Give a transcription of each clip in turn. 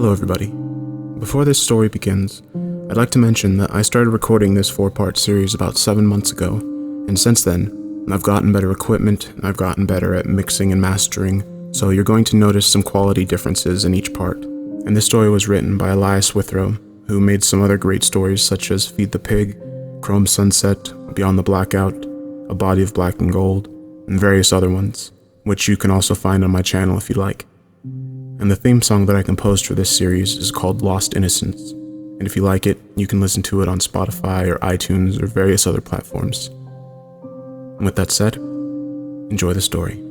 Hello everybody. Before this story begins, I'd like to mention that I started recording this 4-part series about 7 months ago, and since then, I've gotten better equipment, and I've gotten better at mixing and mastering, so you're going to notice some quality differences in each part. And this story was written by Elias Witherow, who made some other great stories such as Feed the Pig, Chrome Sunset, Beyond the Blackout, A Body of Black and Gold, and various other ones, which you can also find on my channel if you'd like. And the theme song that I composed for this series is called Lost Innocence, and if you like it, you can listen to it on Spotify or iTunes or various other platforms. And with that said, enjoy the story.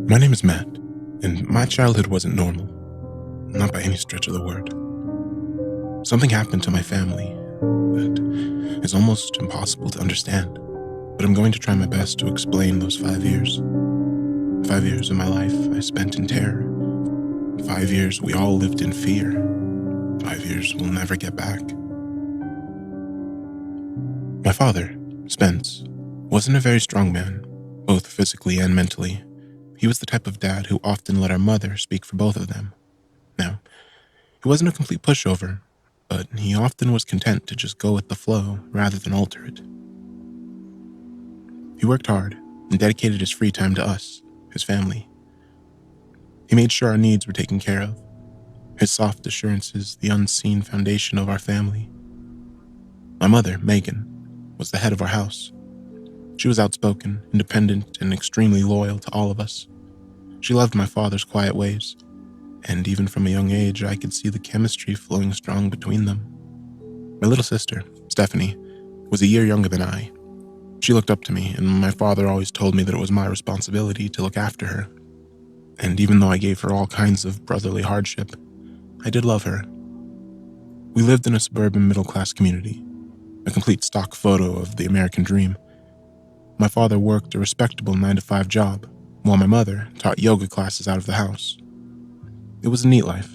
My name is Matt, and my childhood wasn't normal, not by any stretch of the word. Something happened to my family that is almost impossible to understand, but I'm going to try my best to explain those 5 years. 5 years of my life I spent in terror. 5 years we all lived in fear. 5 years we'll never get back. My father, Spence, wasn't a very strong man, both physically and mentally. He was the type of dad who often let our mother speak for both of them. Now, he wasn't a complete pushover, but he often was content to just go with the flow rather than alter it. He worked hard and dedicated his free time to us, his family. He made sure our needs were taken care of. His soft assurances, the unseen foundation of our family. My mother, Megan, was the head of our house. She was outspoken, independent, and extremely loyal to all of us. She loved my father's quiet ways, and even from a young age, I could see the chemistry flowing strong between them. My little sister, Stephanie, was a year younger than I. She looked up to me, and my father always told me that it was my responsibility to look after her. And even though I gave her all kinds of brotherly hardship, I did love her. We lived in a suburban middle-class community, a complete stock photo of the American dream. My father worked a respectable 9-to-5 job, while my mother taught yoga classes out of the house. It was a neat life,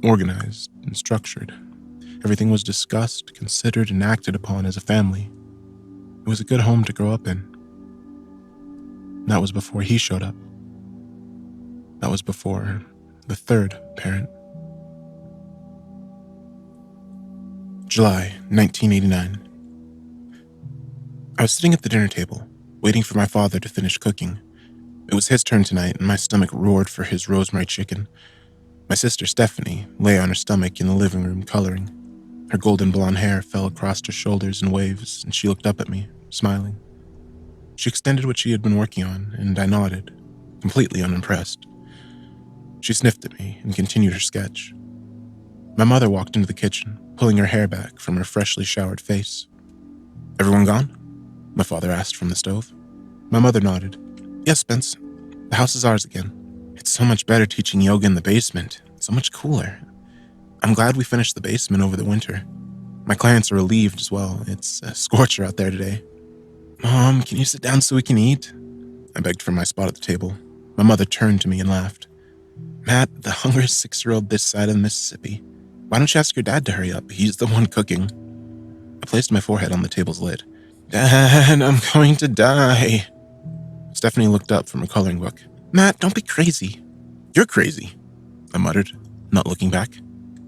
organized and structured. Everything was discussed, considered, and acted upon as a family. It was a good home to grow up in. That was before he showed up. That was before the third parent. July 1989. I was sitting at the dinner table, waiting for my father to finish cooking. It was his turn tonight, and my stomach roared for his rosemary chicken. My sister Stephanie lay on her stomach in the living room coloring. Her golden blonde hair fell across her shoulders in waves, and she looked up at me, smiling. She extended what she had been working on, and I nodded, completely unimpressed. She sniffed at me and continued her sketch. My mother walked into the kitchen, pulling her hair back from her freshly showered face. "Everyone gone?" my father asked from the stove. My mother nodded. "Yes, Spence. The house is ours again. It's so much better teaching yoga in the basement. So much cooler. I'm glad we finished the basement over the winter. My clients are relieved as well. It's a scorcher out there today." "Mom, can you sit down so we can eat?" I begged from my spot at the table. My mother turned to me and laughed. "Matt, the hungriest 6-year-old this side of the Mississippi. Why don't you ask your dad to hurry up? He's the one cooking." I placed my forehead on the table's lid. "Dad, I'm going to die." Stephanie looked up from her coloring book. "Matt, don't be crazy." "You're crazy," I muttered, not looking back.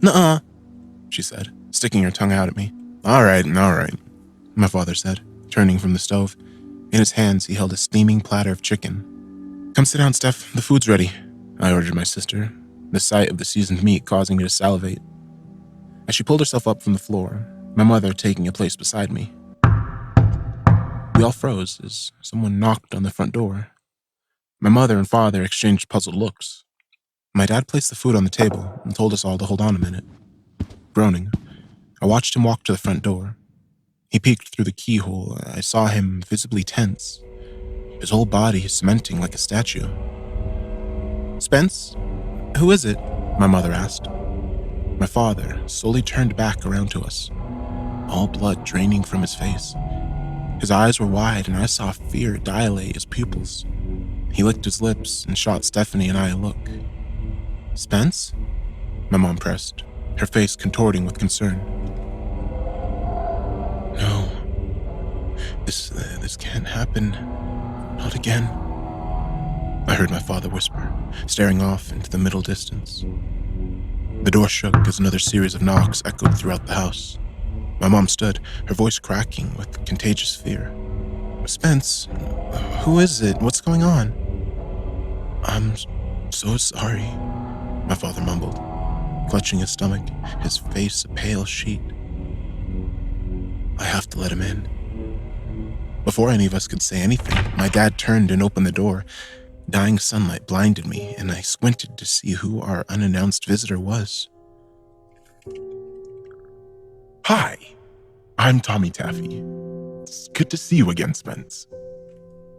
"Nuh-uh," she said, sticking her tongue out at me. All right, my father said, turning from the stove. In his hands, he held a steaming platter of chicken. "Come sit down, Steph. The food's ready," I ordered my sister, the sight of the seasoned meat causing me to salivate. As she pulled herself up from the floor, my mother taking a place beside me, we all froze as someone knocked on the front door. My mother and father exchanged puzzled looks. My dad placed the food on the table and told us all to hold on a minute. Groaning, I watched him walk to the front door. He peeked through the keyhole. I saw him visibly tense, his whole body cementing like a statue. "Spence, who is it?" my mother asked. My father slowly turned back around to us, all blood draining from his face. His eyes were wide, and I saw fear dilate his pupils. He licked his lips and shot Stephanie and I a look. Spence? My mom pressed, her face contorting with concern. No, this can't happen. Not again. I heard my father whisper, staring off into the middle distance. The door shook as another series of knocks echoed throughout the house. My mom stood, her voice cracking with contagious fear. Spence, who is it? What's going on? I'm so sorry, my father mumbled, clutching his stomach, his face a pale sheet. I have to let him in. Before any of us could say anything, my dad turned and opened the door. Dying sunlight blinded me, and I squinted to see who our unannounced visitor was. Hi, I'm Tommy Taffy. It's good to see you again, Spence.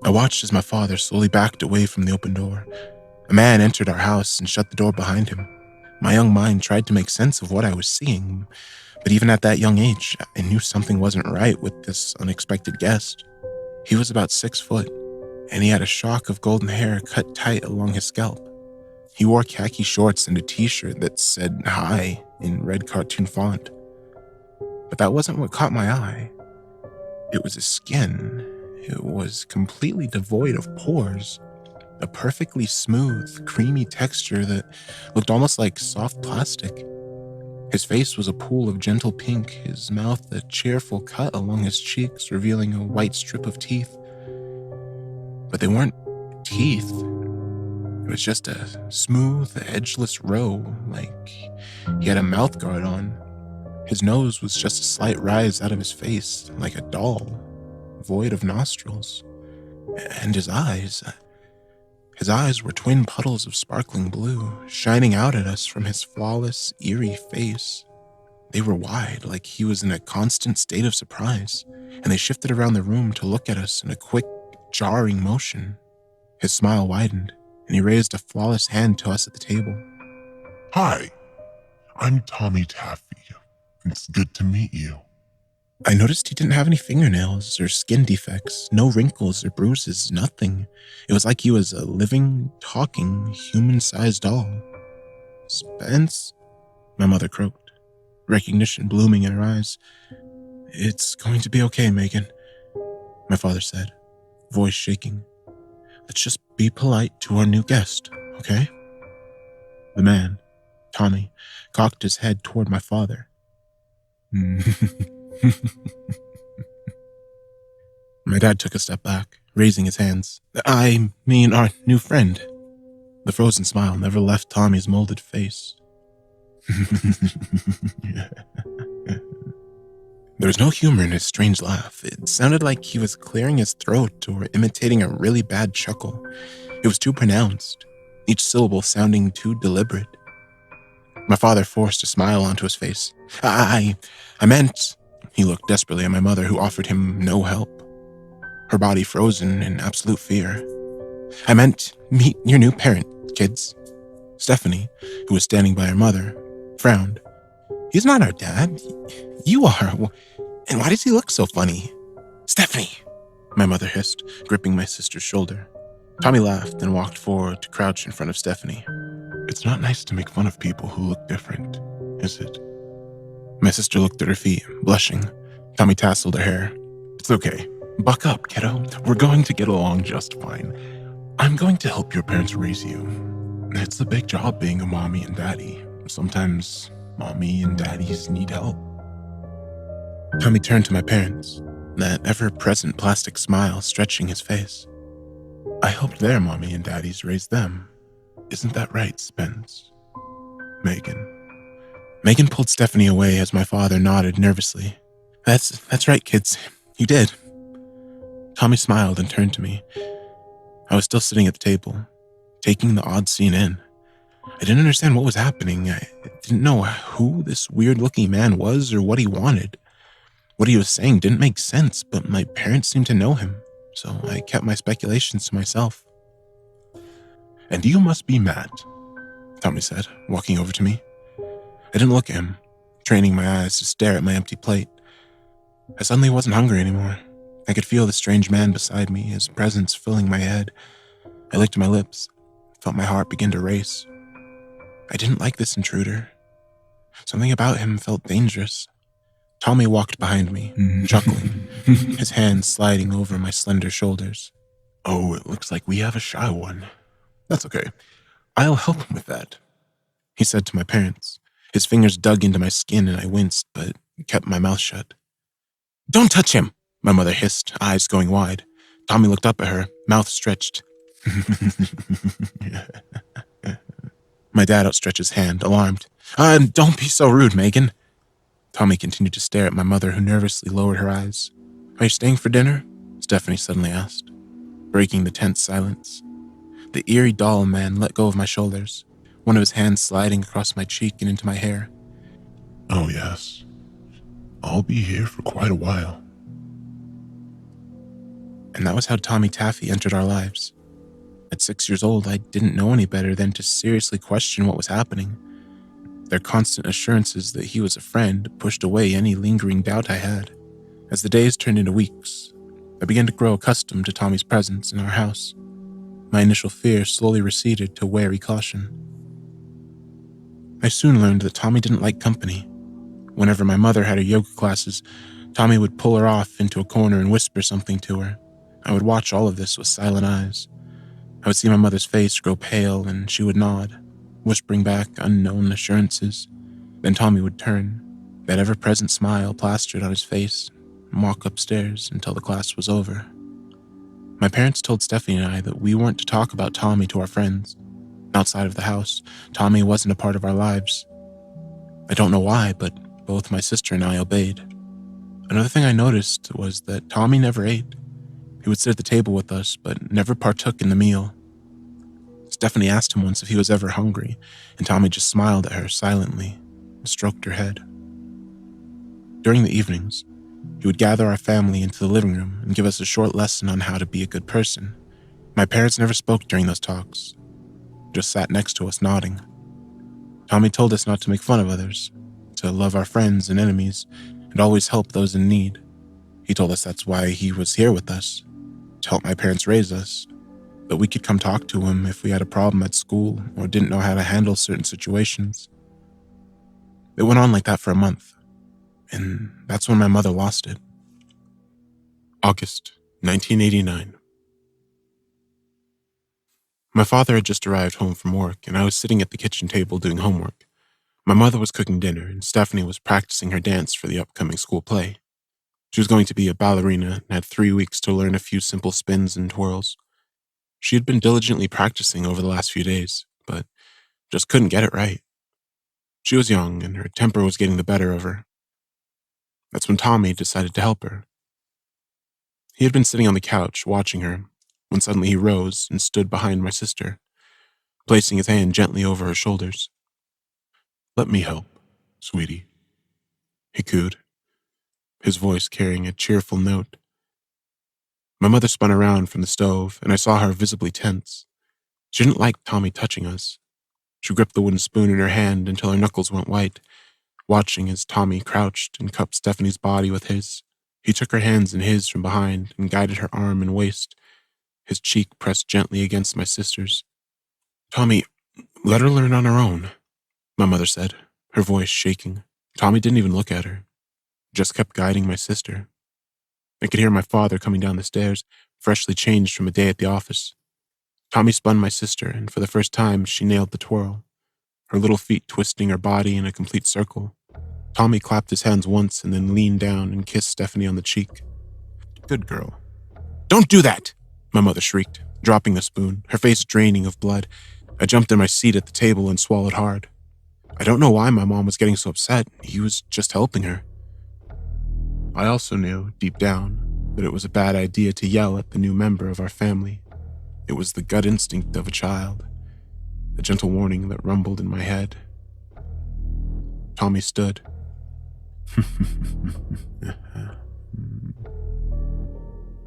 I watched as my father slowly backed away from the open door. A man entered our house and shut the door behind him. My young mind tried to make sense of what I was seeing, but even at that young age, I knew something wasn't right with this unexpected guest. He was about 6 foot, and he had a shock of golden hair cut tight along his scalp. He wore khaki shorts and a t-shirt that said "Hi" in red cartoon font. But that wasn't what caught my eye. It was his skin. It was completely devoid of pores. A perfectly smooth, creamy texture that looked almost like soft plastic. His face was a pool of gentle pink, his mouth a cheerful cut along his cheeks, revealing a white strip of teeth. But they weren't teeth. It was just a smooth, edgeless row, like he had a mouth guard on. His nose was just a slight rise out of his face, like a doll, void of nostrils. And his eyes were twin puddles of sparkling blue, shining out at us from his flawless, eerie face. They were wide, like he was in a constant state of surprise, and they shifted around the room to look at us in a quick, jarring motion. His smile widened, and he raised a flawless hand to us at the table. Hi, I'm Tommy Taffy. It's good to meet you. I noticed he didn't have any fingernails or skin defects, no wrinkles or bruises, nothing. It was like he was a living, talking, human-sized doll. Spence? My mother croaked, recognition blooming in her eyes. It's going to be okay, Megan, my father said, voice shaking. Let's just be polite to our new guest, okay? The man, Tommy, cocked his head toward my father. My dad took a step back, raising his hands. I mean our new friend. The frozen smile never left Tommy's molded face. There was no humor in his strange laugh. It sounded like he was clearing his throat or imitating a really bad chuckle. It was too pronounced, each syllable sounding too deliberate. My father forced a smile onto his face. I meant... He looked desperately at my mother, who offered him no help, her body frozen in absolute fear. I meant meet your new parent, kids. Stephanie, who was standing by her mother, frowned. He's not our dad. You are. And why does he look so funny? Stephanie, my mother hissed, gripping my sister's shoulder. Tommy laughed and walked forward to crouch in front of Stephanie. It's not nice to make fun of people who look different, is it? My sister looked at her feet, blushing. Tommy tasseled her hair. It's okay. Buck up, kiddo. We're going to get along just fine. I'm going to help your parents raise you. It's a big job being a mommy and daddy. Sometimes mommy and daddies need help. Tommy turned to my parents, that ever-present plastic smile stretching his face. I helped their mommy and daddies raise them. Isn't that right, Spence? Megan pulled Stephanie away as my father nodded nervously. That's right, kids. You did. Tommy smiled and turned to me. I was still sitting at the table, taking the odd scene in. I didn't understand what was happening. I didn't know who this weird-looking man was or what he wanted. What he was saying didn't make sense, but my parents seemed to know him, so I kept my speculations to myself. And you must be Matt, Tommy said, walking over to me. I didn't look at him, training my eyes to stare at my empty plate. I suddenly wasn't hungry anymore. I could feel the strange man beside me, his presence filling my head. I licked my lips, felt my heart begin to race. I didn't like this intruder. Something about him felt dangerous. Tommy walked behind me, chuckling, his hands sliding over my slender shoulders. Oh, it looks like we have a shy one. That's okay. I'll help him with that, he said to my parents. His fingers dug into my skin and I winced, but kept my mouth shut. Don't touch him, my mother hissed, eyes going wide. Tommy looked up at her, mouth stretched. My dad outstretched his hand, alarmed. Don't be so rude, Megan. Tommy continued to stare at my mother, who nervously lowered her eyes. Are you staying for dinner? Stephanie suddenly asked, breaking the tense silence. The eerie doll man let go of my shoulders, one of his hands sliding across my cheek and into my hair. Oh, yes. I'll be here for quite a while. And that was how Tommy Taffy entered our lives. At 6 years old, I didn't know any better than to seriously question what was happening. Their constant assurances that he was a friend pushed away any lingering doubt I had. As the days turned into weeks, I began to grow accustomed to Tommy's presence in our house. My initial fear slowly receded to wary caution. I soon learned that Tommy didn't like company. Whenever my mother had her yoga classes, Tommy would pull her off into a corner and whisper something to her. I would watch all of this with silent eyes. I would see my mother's face grow pale and she would nod, whispering back unknown assurances. Then Tommy would turn, that ever-present smile plastered on his face, and walk upstairs until the class was over. My parents told Stephanie and I that we weren't to talk about Tommy to our friends. Outside of the house, Tommy wasn't a part of our lives. I don't know why, but both my sister and I obeyed. Another thing I noticed was that Tommy never ate. He would sit at the table with us, but never partook in the meal. Stephanie asked him once if he was ever hungry, and Tommy just smiled at her silently and stroked her head. During the evenings, he would gather our family into the living room and give us a short lesson on how to be a good person. My parents never spoke during those talks, just sat next to us nodding. Tommy told us not to make fun of others, to love our friends and enemies, and always help those in need. He told us that's why he was here with us, to help my parents raise us, that we could come talk to him if we had a problem at school or didn't know how to handle certain situations. It went on like that for a month, and that's when my mother lost it. August 1989. My father had just arrived home from work, and I was sitting at the kitchen table doing homework. My mother was cooking dinner, and Stephanie was practicing her dance for the upcoming school play. She was going to be a ballerina and had 3 weeks to learn a few simple spins and twirls. She had been diligently practicing over the last few days, but just couldn't get it right. She was young, and her temper was getting the better of her. That's when Tommy decided to help her. He had been sitting on the couch watching her, when suddenly he rose and stood behind my sister, placing his hand gently over her shoulders. Let me help, sweetie, he cooed, his voice carrying a cheerful note. My mother spun around from the stove, and I saw her visibly tense. She didn't like Tommy touching us. She gripped the wooden spoon in her hand until her knuckles went white, watching as Tommy crouched and cupped Stephanie's body with his. He took her hands in his from behind and guided her arm and waist, his cheek pressed gently against my sister's. Tommy, let her learn on her own, my mother said, her voice shaking. Tommy didn't even look at her, just kept guiding my sister. I could hear my father coming down the stairs, freshly changed from a day at the office. Tommy spun my sister, and for the first time, she nailed the twirl, her little feet twisting her body in a complete circle. Tommy clapped his hands once and then leaned down and kissed Stephanie on the cheek. Good girl. Don't do that, my mother shrieked, dropping the spoon, her face draining of blood. I jumped in my seat at the table and swallowed hard. I don't know why my mom was getting so upset. He was just helping her. I also knew, deep down, that it was a bad idea to yell at the new member of our family. It was the gut instinct of a child, a gentle warning that rumbled in my head. Tommy stood.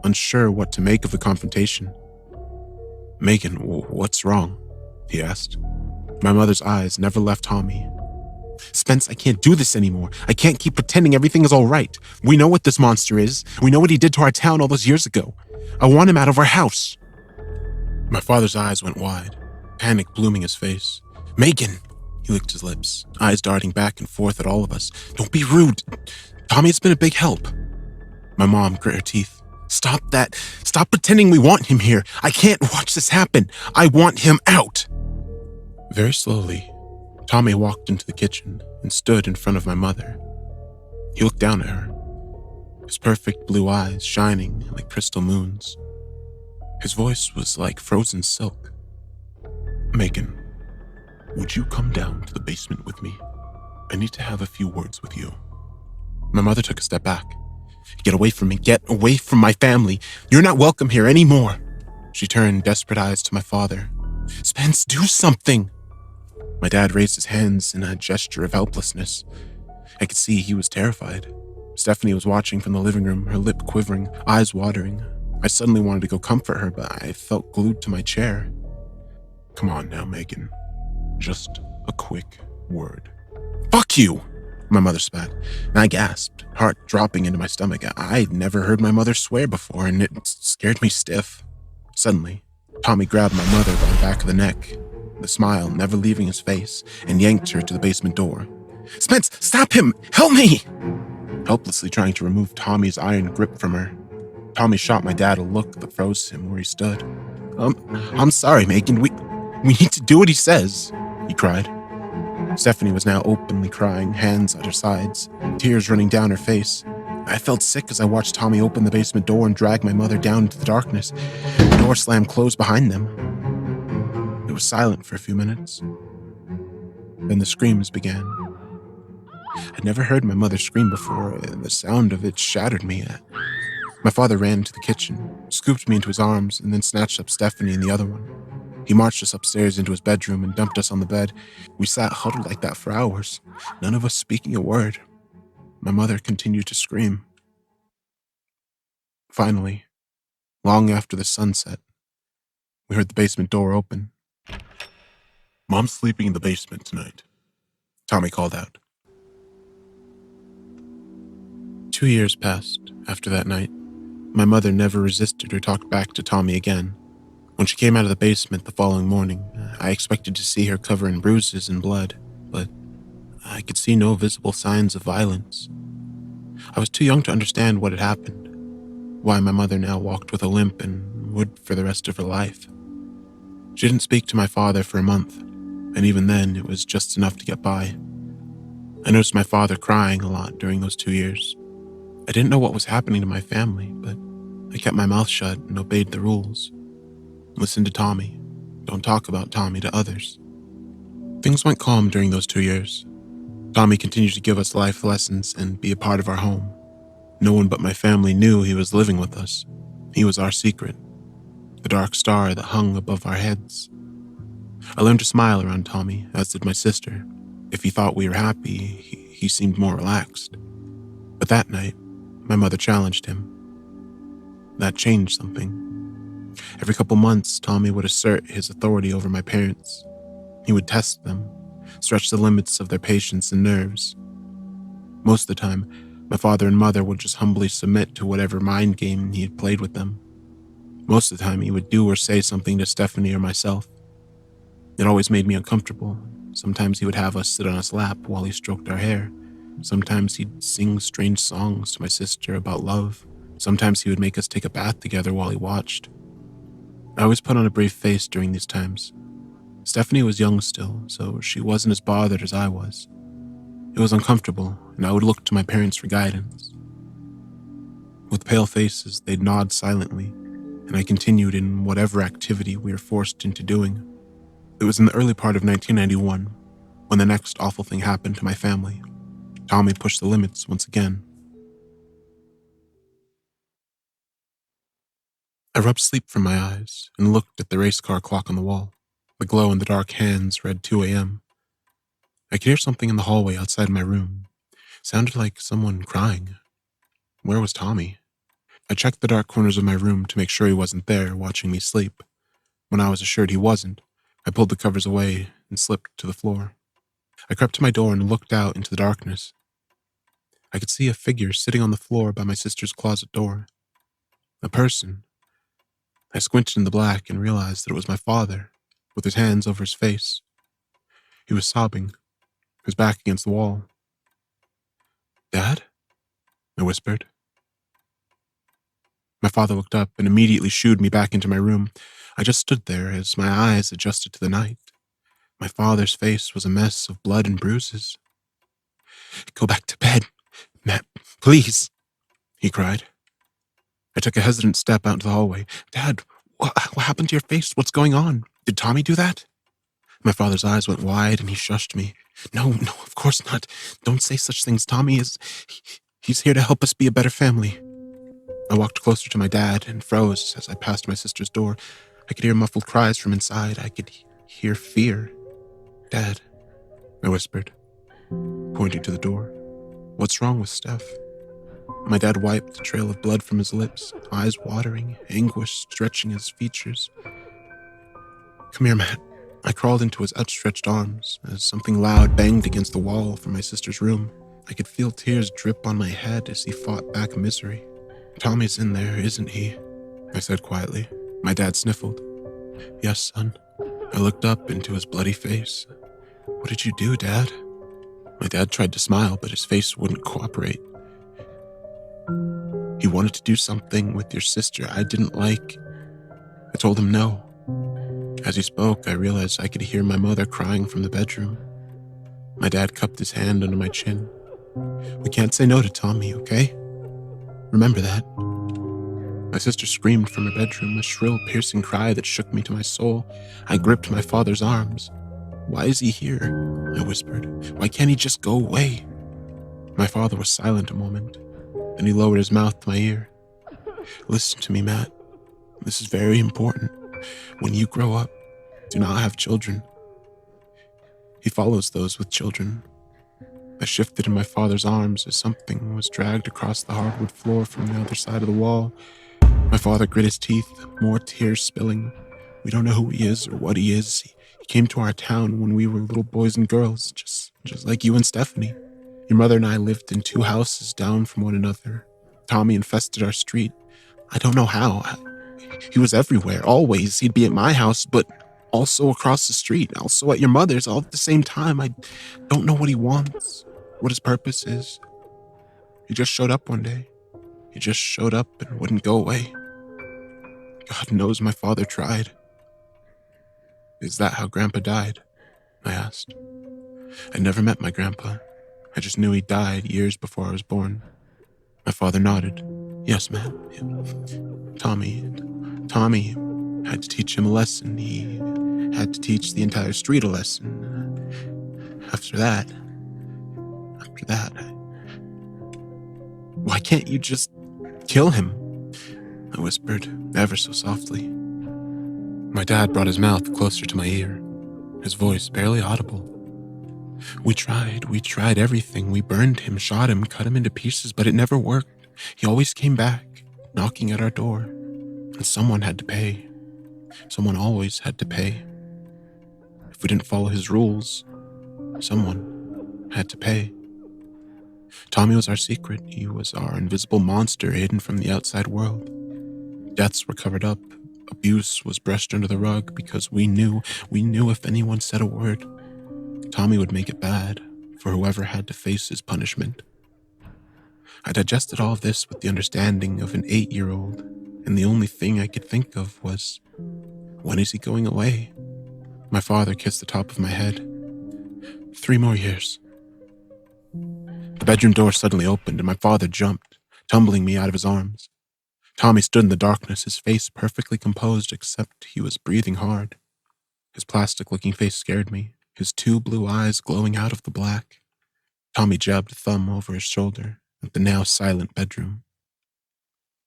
Unsure what to make of the confrontation. Megan, what's wrong? He asked. My mother's eyes never left Tommy. Spence, I can't do this anymore. I can't keep pretending everything is all right. We know what this monster is. We know what he did to our town all those years ago. I want him out of our house. My father's eyes went wide, panic blooming his face. Megan, He licked his lips, eyes darting back and forth at all of us. Don't be rude. Tommy has been a big help. My mom grit her teeth. Stop that. Stop pretending we want him here. I can't watch this happen. I want him out. Very slowly, Tommy walked into the kitchen and stood in front of my mother. He looked down at her, his perfect blue eyes shining like crystal moons. His voice was like frozen silk. Megan, would you come down to the basement with me? I need to have a few words with you. My mother took a step back. Get away from me. Get away from my family. You're not welcome here anymore. She turned desperate eyes to my father. Spence, do something. My dad raised his hands in a gesture of helplessness. I could see he was terrified. Stephanie was watching from the living room, her lip quivering, eyes watering. I suddenly wanted to go comfort her, but I felt glued to my chair. Come on now, Megan. Just a quick word. Fuck you! My mother spat, and I gasped, heart dropping into my stomach. I'd never heard my mother swear before, and it scared me stiff. Suddenly, Tommy grabbed my mother by the back of the neck, the smile never leaving his face, and yanked her to the basement door. Spence, stop him! Help me! Helplessly trying to remove Tommy's iron grip from her, Tommy shot my dad a look that froze him where he stood. I'm sorry, Megan. We need to do what he says, he cried. Stephanie was now openly crying, hands at her sides, tears running down her face. I felt sick as I watched Tommy open the basement door and drag my mother down into the darkness. The door slammed closed behind them. It was silent for a few minutes. Then the screams began. I'd never heard my mother scream before, and the sound of it shattered me. My father ran into the kitchen, scooped me into his arms, and then snatched up Stephanie and the other one. He marched us upstairs into his bedroom and dumped us on the bed. We sat huddled like that for hours, none of us speaking a word. My mother continued to scream. Finally, long after the sun set, we heard the basement door open. Mom's sleeping in the basement tonight, Tommy called out. 2 years passed after that night. My mother never resisted or talked back to Tommy again. When she came out of the basement the following morning, I expected to see her covered in bruises and blood, but I could see no visible signs of violence. I was too young to understand what had happened, why my mother now walked with a limp and would for the rest of her life. She didn't speak to my father for a month, and even then it was just enough to get by. I noticed my father crying a lot during those 2 years. I didn't know what was happening to my family, but I kept my mouth shut and obeyed the rules. Listen to Tommy. Don't talk about Tommy to others. Things went calm during those 2 years. Tommy continued to give us life lessons and be a part of our home. No one but my family knew he was living with us. He was our secret, the dark star that hung above our heads. I learned to smile around Tommy, as did my sister. If he thought we were happy, he seemed more relaxed. But that night, my mother challenged him. That changed something. Every couple months, Tommy would assert his authority over my parents. He would test them, stretch the limits of their patience and nerves. Most of the time, my father and mother would just humbly submit to whatever mind game he had played with them. Most of the time, he would do or say something to Stephanie or myself. It always made me uncomfortable. Sometimes he would have us sit on his lap while he stroked our hair. Sometimes he'd sing strange songs to my sister about love. Sometimes he would make us take a bath together while he watched. I always put on a brave face during these times. Stephanie was young still, so she wasn't as bothered as I was. It was uncomfortable, and I would look to my parents for guidance. With pale faces, they'd nod silently, and I continued in whatever activity we were forced into doing. It was in the early part of 1991 when the next awful thing happened to my family. Tommy pushed the limits once again. I rubbed sleep from my eyes and looked at the race car clock on the wall. The glow in the dark hands read 2 a.m. I could hear something in the hallway outside my room. It sounded like someone crying. Where was Tommy? I checked the dark corners of my room to make sure he wasn't there, watching me sleep. When I was assured he wasn't, I pulled the covers away and slipped to the floor. I crept to my door and looked out into the darkness. I could see a figure sitting on the floor by my sister's closet door. A person. I squinted in the black and realized that it was my father, with his hands over his face. He was sobbing, his back against the wall. "Dad?" I whispered. My father looked up and immediately shooed me back into my room. I just stood there as my eyes adjusted to the night. My father's face was a mess of blood and bruises. "Go back to bed, Matt, please," he cried. I took a hesitant step out into the hallway. "Dad, what happened to your face? What's going on? Did Tommy do that?" My father's eyes went wide and he shushed me. No, of course not. Don't say such things. Tommy is... He's here to help us be a better family." I walked closer to my dad and froze as I passed my sister's door. I could hear muffled cries from inside. I could hear fear. "Dad," I whispered, pointing to the door. "What's wrong with Steph?" My dad wiped a trail of blood from his lips, eyes watering, anguish stretching his features. "Come here, Matt." I crawled into his outstretched arms as something loud banged against the wall from my sister's room. I could feel tears drip on my head as he fought back misery. "Tommy's in there, isn't he?" I said quietly. My dad sniffled. "Yes, son." I looked up into his bloody face. "What did you do, Dad?" My dad tried to smile, but his face wouldn't cooperate. "He wanted to do something with your sister I didn't like. I told him no." As he spoke, I realized I could hear my mother crying from the bedroom. My dad cupped his hand under my chin. "We can't say no to Tommy, okay? Remember that." My sister screamed from her bedroom, a shrill, piercing cry that shook me to my soul. I gripped my father's arms. "Why is he here?" I whispered. "Why can't he just go away?" My father was silent a moment. Then he lowered his mouth to my ear. "Listen to me, Matt. This is very important. When you grow up, do not have children. He follows those with children." I shifted in my father's arms as something was dragged across the hardwood floor from the other side of the wall. My father grit his teeth, more tears spilling. "We don't know who he is or what he is. He came to our town when we were little boys and girls, just like you and Stephanie. Your mother and I lived in 2 houses down from one another. Tommy infested our street. I don't know how. He was everywhere, always. He'd be at my house, but also across the street, also at your mother's, all at the same time. I don't know what he wants, what his purpose is. He just showed up one day. He just showed up and wouldn't go away. God knows my father tried." "Is that how Grandpa died?" I asked. I never met my grandpa. I just knew he died years before I was born. My father nodded. "Yes, ma'am. Tommy had to teach him a lesson. He had to teach the entire street a lesson. After that, why can't you just kill him?" I whispered, ever so softly. My dad brought his mouth closer to my ear, his voice barely audible. We tried everything. We burned him, shot him, cut him into pieces, but it never worked. He always came back, knocking at our door. And someone had to pay. Someone always had to pay. If we didn't follow his rules, someone had to pay. Tommy was our secret. He was our invisible monster hidden from the outside world. Deaths were covered up. Abuse was brushed under the rug because we knew if anyone said a word, Tommy would make it bad for whoever had to face his punishment. I digested all of this with the understanding of an 8-year-old, and the only thing I could think of was, when is he going away? My father kissed the top of my head. 3 more years. The bedroom door suddenly opened and my father jumped, tumbling me out of his arms. Tommy stood in the darkness, his face perfectly composed except he was breathing hard. His plastic-looking face scared me, his 2 blue eyes glowing out of the black. Tommy jabbed a thumb over his shoulder at the now silent bedroom.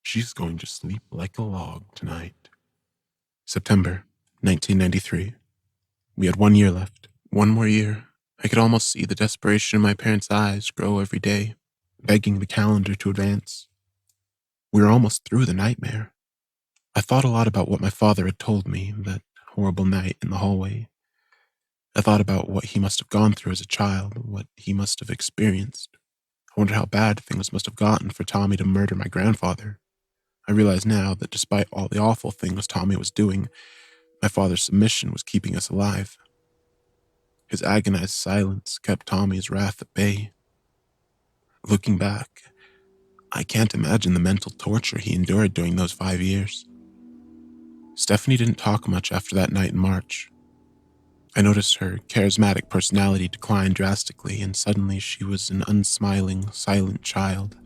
"She's going to sleep like a log tonight." September 1993. We had 1 year left. 1 more year. I could almost see the desperation in my parents' eyes grow every day, begging the calendar to advance. We were almost through the nightmare. I thought a lot about what my father had told me that horrible night in the hallway. I thought about what he must have gone through as a child, what he must have experienced. I wondered how bad things must have gotten for Tommy to murder my grandfather. I realize now that despite all the awful things Tommy was doing, my father's submission was keeping us alive. His agonized silence kept Tommy's wrath at bay. Looking back, I can't imagine the mental torture he endured during those 5 years. Stephanie didn't talk much after that night in March. I noticed her charismatic personality decline drastically, and suddenly she was an unsmiling, silent child.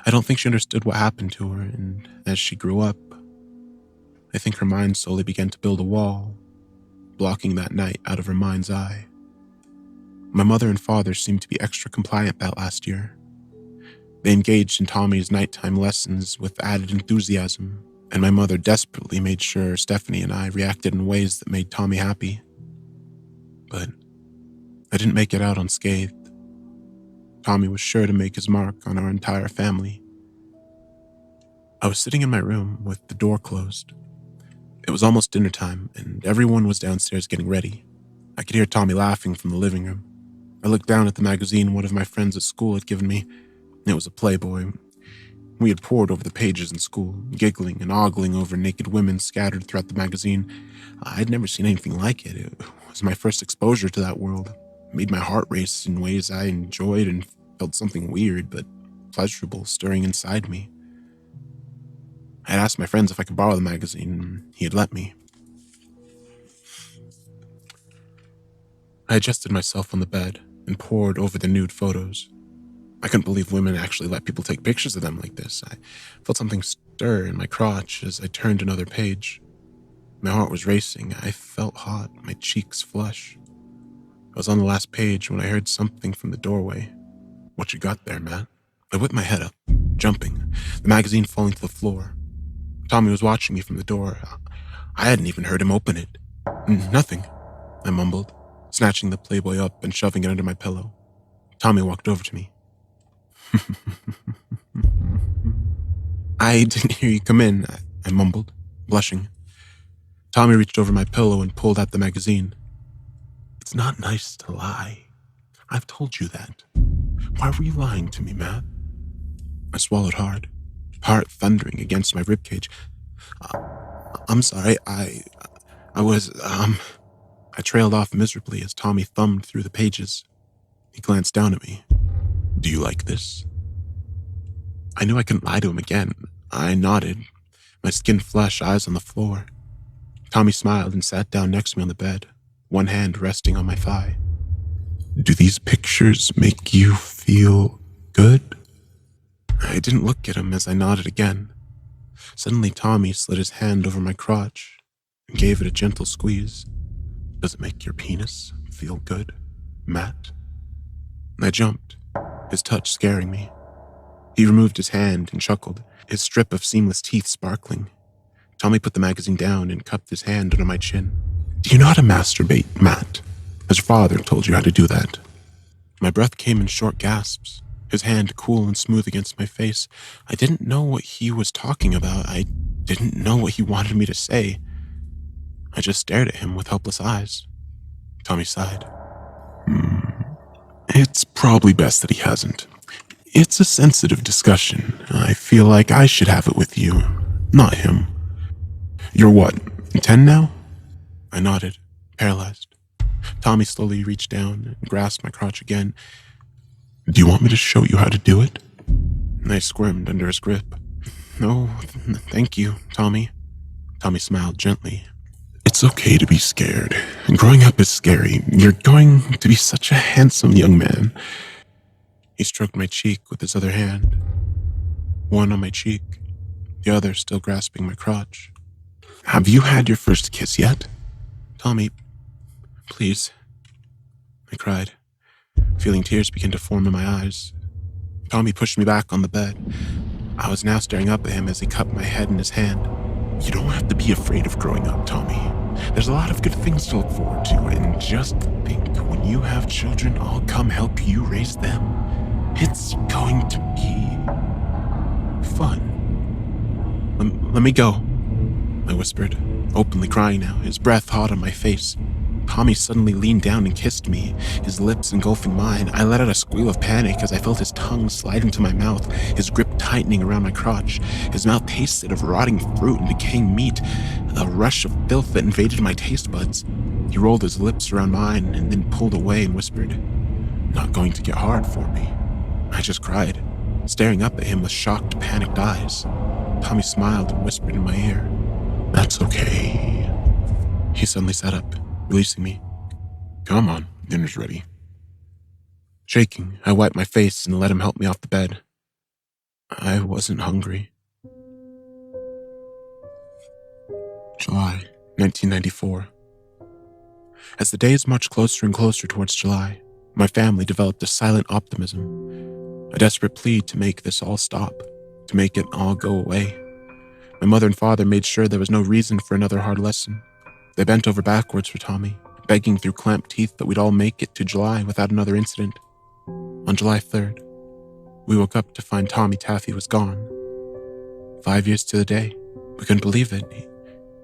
I don't think she understood what happened to her, and as she grew up, I think her mind slowly began to build a wall, blocking that night out of her mind's eye. My mother and father seemed to be extra compliant that last year. They engaged in Tommy's nighttime lessons with added enthusiasm, and my mother desperately made sure Stephanie and I reacted in ways that made Tommy happy. But I didn't make it out unscathed. Tommy was sure to make his mark on our entire family. I was sitting in my room with the door closed. It was almost dinner time, and everyone was downstairs getting ready. I could hear Tommy laughing from the living room. I looked down at the magazine one of my friends at school had given me. It was a Playboy. We had pored over the pages in school, giggling and ogling over naked women scattered throughout the magazine. I'd never seen anything like it. It was my first exposure to that world. It made my heart race in ways I enjoyed and felt something weird but pleasurable stirring inside me. I had asked my friends if I could borrow the magazine, and he had let me. I adjusted myself on the bed and pored over the nude photos. I couldn't believe women actually let people take pictures of them like this. I felt something stir in my crotch as I turned another page. My heart was racing. I felt hot, my cheeks flush. I was on the last page when I heard something from the doorway. "What you got there, Matt?" I whipped my head up, jumping, the magazine falling to the floor. Tommy was watching me from the door. I hadn't even heard him open it. "Nothing," I mumbled, snatching the Playboy up and shoving it under my pillow. Tommy walked over to me. "I didn't hear you come in," I mumbled, blushing. Tommy reached over my pillow and pulled out the magazine. "It's not nice to lie. I've told you that. Why were you lying to me, Matt?" I swallowed hard, heart thundering against my ribcage. I'm sorry, I trailed off miserably as Tommy thumbed through the pages. He glanced down at me. "Do you like this?" I knew I couldn't lie to him again. I nodded, my skin flesh, eyes on the floor. Tommy smiled and sat down next to me on the bed, one hand resting on my thigh. "Do these pictures make you feel good?" I didn't look at him as I nodded again. Suddenly Tommy slid his hand over my crotch and gave it a gentle squeeze. "Does it make your penis feel good, Matt?" I jumped, his touch scaring me. He removed his hand and chuckled, his strip of seamless teeth sparkling. Tommy put the magazine down and cupped his hand under my chin. "Do you know how to masturbate, Matt? Has your father told you how to do that?" My breath came in short gasps, his hand cool and smooth against my face. I didn't know what he was talking about. I didn't know what he wanted me to say. I just stared at him with helpless eyes. Tommy sighed. "It's probably best that he hasn't. It's a sensitive discussion. I feel like I should have it with you, not him. You're what, 10 now?" I nodded, paralyzed. Tommy slowly reached down and grasped my crotch again. "Do you want me to show you how to do it?" I squirmed under his grip. "No, thank you, Tommy." Tommy smiled gently. "It's okay to be scared. Growing up is scary. You're going to be such a handsome young man." He stroked my cheek with his other hand, one on my cheek, the other still grasping my crotch. "Have you had your first kiss yet?" "Tommy, please," I cried, feeling tears begin to form in my eyes. Tommy pushed me back on the bed. I was now staring up at him as he cupped my head in his hand. "You don't have to be afraid of growing up, Tommy. There's a lot of good things to look forward to, and just think, when you have children, I'll come help you raise them. It's going to be fun." Let me go," I whispered, openly crying now, his breath hot on my face. Tommy suddenly leaned down and kissed me, his lips engulfing mine. I let out a squeal of panic as I felt his tongue slide into my mouth, his grip tightening around my crotch. His mouth tasted of rotting fruit and decaying meat, a rush of filth that invaded my taste buds. He rolled his lips around mine and then pulled away and whispered, "Not going to get hard for me." I just cried, staring up at him with shocked, panicked eyes. Tommy smiled and whispered in my ear, "That's okay." He suddenly sat up, releasing me. "Come on, dinner's ready." Shaking, I wiped my face and let him help me off the bed. I wasn't hungry. July 1994. As the days marched closer and closer towards July, my family developed a silent optimism, a desperate plea to make this all stop, to make it all go away. My mother and father made sure there was no reason for another hard lesson. They bent over backwards for Tommy, begging through clamped teeth that we'd all make it to July without another incident. On July 3rd, we woke up to find Tommy Taffy was gone. 5 years to the day. We couldn't believe it.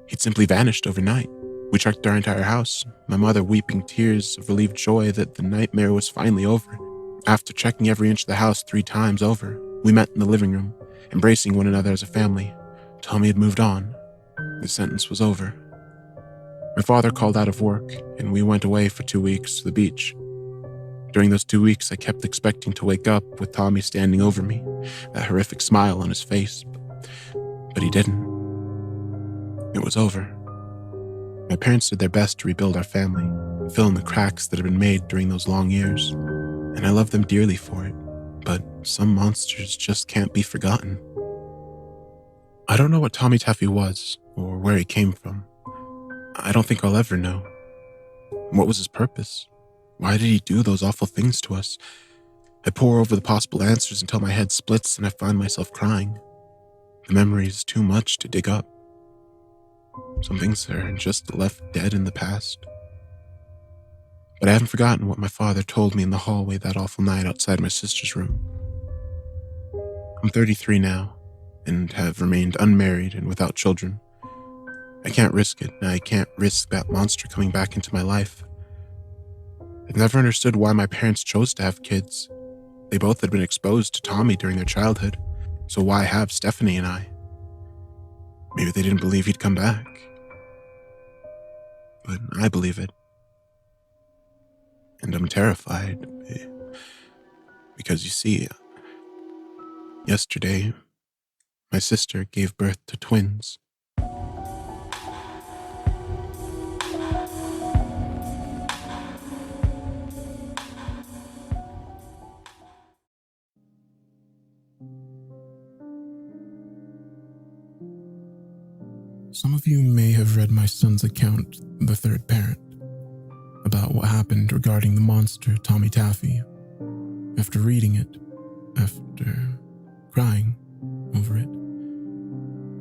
He'd simply vanished overnight. We checked our entire house, my mother weeping tears of relieved joy that the nightmare was finally over. After checking every inch of the house 3 times over, we met in the living room, embracing one another as a family. Tommy had moved on. The sentence was over. My father called out of work, and we went away for 2 weeks to the beach. During those 2 weeks, I kept expecting to wake up with Tommy standing over me, that horrific smile on his face, but he didn't. It was over. My parents did their best to rebuild our family, fill in the cracks that had been made during those long years, and I love them dearly for it, but some monsters just can't be forgotten. I don't know what Tommy Taffy was, or where he came from. I don't think I'll ever know. What was his purpose? Why did he do those awful things to us? I pore over the possible answers until my head splits and I find myself crying. The memory is too much to dig up. Some things are just left dead in the past. But I haven't forgotten what my father told me in the hallway that awful night outside my sister's room. I'm 33 now, and have remained unmarried and without children. I can't risk it, and I can't risk that monster coming back into my life. I've never understood why my parents chose to have kids. They both had been exposed to Tommy during their childhood, so why have Stephanie and I? Maybe they didn't believe he'd come back. But I believe it. And I'm terrified. Because you see, yesterday, my sister gave birth to twins. Some of you may have read my son's account, The Third Parent, about what happened regarding the monster Tommy Taffy. After reading it, after crying over it,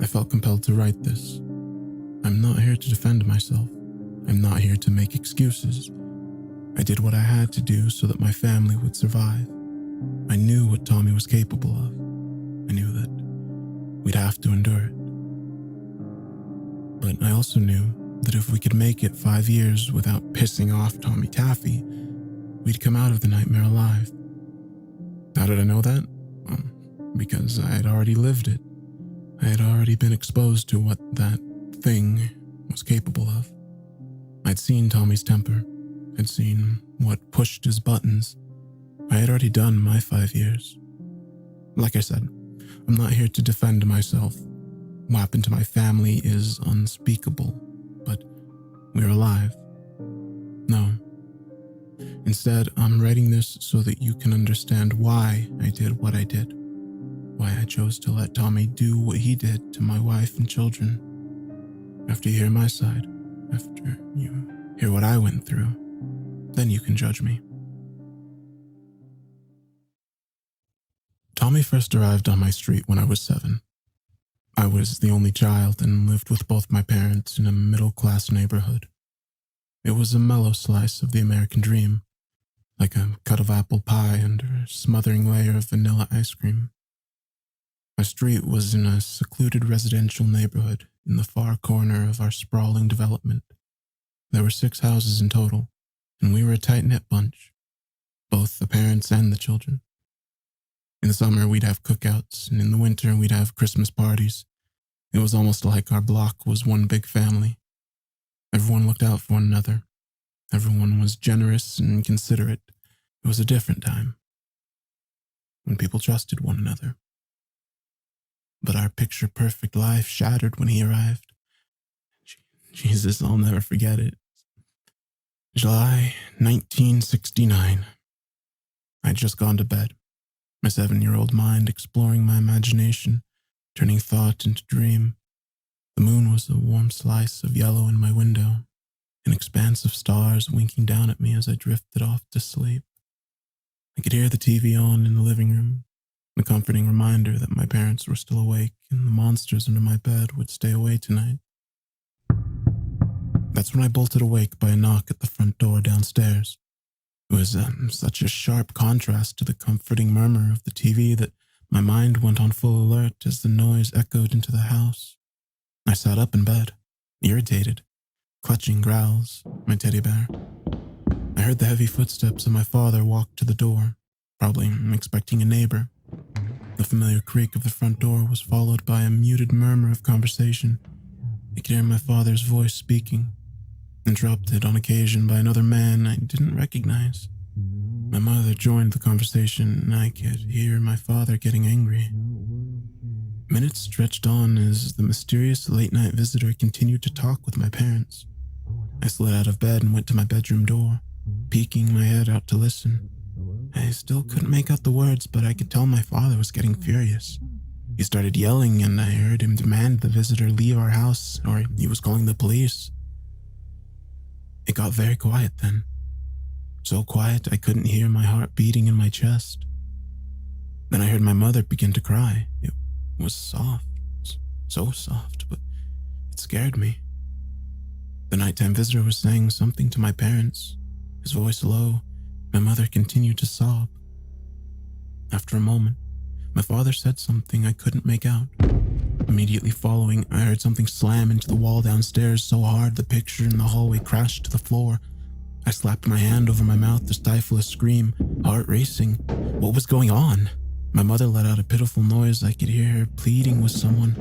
I felt compelled to write this. I'm not here to defend myself. I'm not here to make excuses. I did what I had to do so that my family would survive. I knew what Tommy was capable of. I knew that we'd have to endure it. But I also knew that if we could make it 5 years without pissing off Tommy Taffy, we'd come out of the nightmare alive. How did I know that? Well, because I had already lived it. I had already been exposed to what that thing was capable of. I'd seen Tommy's temper. I'd seen what pushed his buttons. I had already done my 5 years. Like I said, I'm not here to defend myself. What happened to my family is unspeakable, but we're alive. No. Instead, I'm writing this so that you can understand why I did what I did. Why I chose to let Tommy do what he did to my wife and children. After you hear my side, after you hear what I went through, then you can judge me. Tommy first arrived on my street when I was 7. I was the only child and lived with both my parents in a middle-class neighborhood. It was a mellow slice of the American dream, like a cut of apple pie under a smothering layer of vanilla ice cream. My street was in a secluded residential neighborhood in the far corner of our sprawling development. There were 6 houses in total, and we were a tight-knit bunch, both the parents and the children. In the summer, we'd have cookouts, and in the winter, we'd have Christmas parties. It was almost like our block was one big family. Everyone looked out for one another, Everyone was generous and considerate. It was a different time, when people trusted one another. But our picture-perfect life shattered when he arrived. Jesus, I'll never forget it. July 1969. I'd just gone to bed, my 7-year-old mind exploring my imagination, turning thought into dream. The moon was a warm slice of yellow in my window, an expanse of stars winking down at me as I drifted off to sleep. I could hear the TV on in the living room, the comforting reminder that my parents were still awake and the monsters under my bed would stay away tonight. That's when I bolted awake by a knock at the front door downstairs. It was such a sharp contrast to the comforting murmur of the TV that my mind went on full alert as the noise echoed into the house. I sat up in bed, irritated, clutching Growls, my teddy bear. I heard the heavy footsteps of my father walk to the door, probably expecting a neighbor. The familiar creak of the front door was followed by a muted murmur of conversation. I could hear my father's voice speaking, interrupted on occasion by another man I didn't recognize. My mother joined the conversation, and I could hear my father getting angry. Minutes stretched on as the mysterious late-night visitor continued to talk with my parents. I slid out of bed and went to my bedroom door, peeking my head out to listen. I still couldn't make out the words, but I could tell my father was getting furious. He started yelling, and I heard him demand the visitor leave our house, or he was calling the police. It got very quiet then. So quiet I couldn't hear my heart beating in my chest. Then I heard my mother begin to cry. It was soft, so soft, but it scared me. The nighttime visitor was saying something to my parents, his voice low. My mother continued to sob. After a moment, my father said something I couldn't make out. Immediately following, I heard something slam into the wall downstairs so hard the picture in the hallway crashed to the floor. I slapped my hand over my mouth to stifle a scream, heart racing. What was going on? My mother let out a pitiful noise. I could hear her pleading with someone.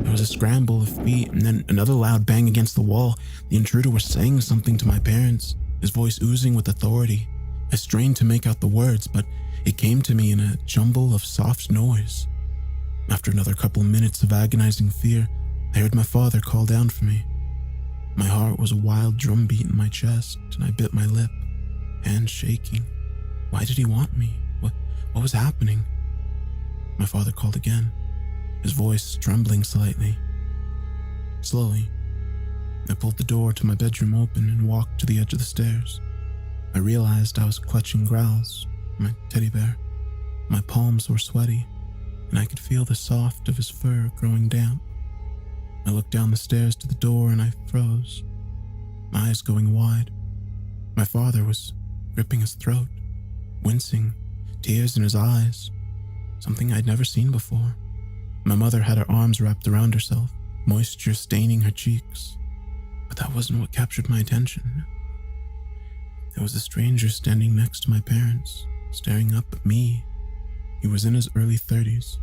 There was a scramble of feet and then another loud bang against the wall. The intruder was saying something to my parents, his voice oozing with authority. I strained to make out the words, but it came to me in a jumble of soft noise. After another couple minutes of agonizing fear, I heard my father call down for me. My heart was a wild drumbeat in my chest, and I bit my lip, hands shaking. Why did he want me? What was happening? My father called again, his voice trembling slightly. Slowly, I pulled the door to my bedroom open and walked to the edge of the stairs. I realized I was clutching Growls, my teddy bear. My palms were sweaty, and I could feel the soft of his fur growing damp. I looked down the stairs to the door and I froze, my eyes going wide. My father was gripping his throat, wincing, tears in his eyes, something I'd never seen before. My mother had her arms wrapped around herself, moisture staining her cheeks. But that wasn't what captured my attention. There was a stranger standing next to my parents, staring up at me. He was in his early 30s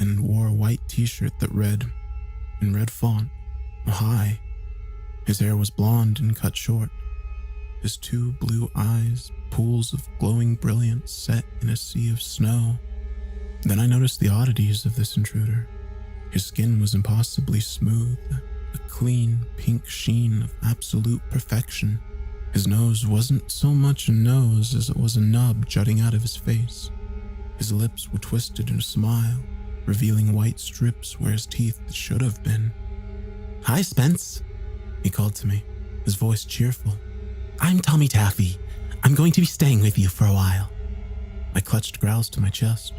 and wore a white t-shirt that read, in red font, "Hi." His hair was blonde and cut short. His two blue eyes, pools of glowing brilliance set in a sea of snow. Then I noticed the oddities of this intruder. His skin was impossibly smooth, a clean pink sheen of absolute perfection. His nose wasn't so much a nose as it was a nub jutting out of his face. His lips were twisted in a smile, revealing white strips where his teeth should have been. "Hi, Spence," he called to me, his voice cheerful. "I'm Tommy Taffy. I'm going to be staying with you for a while." I clutched Growls to my chest,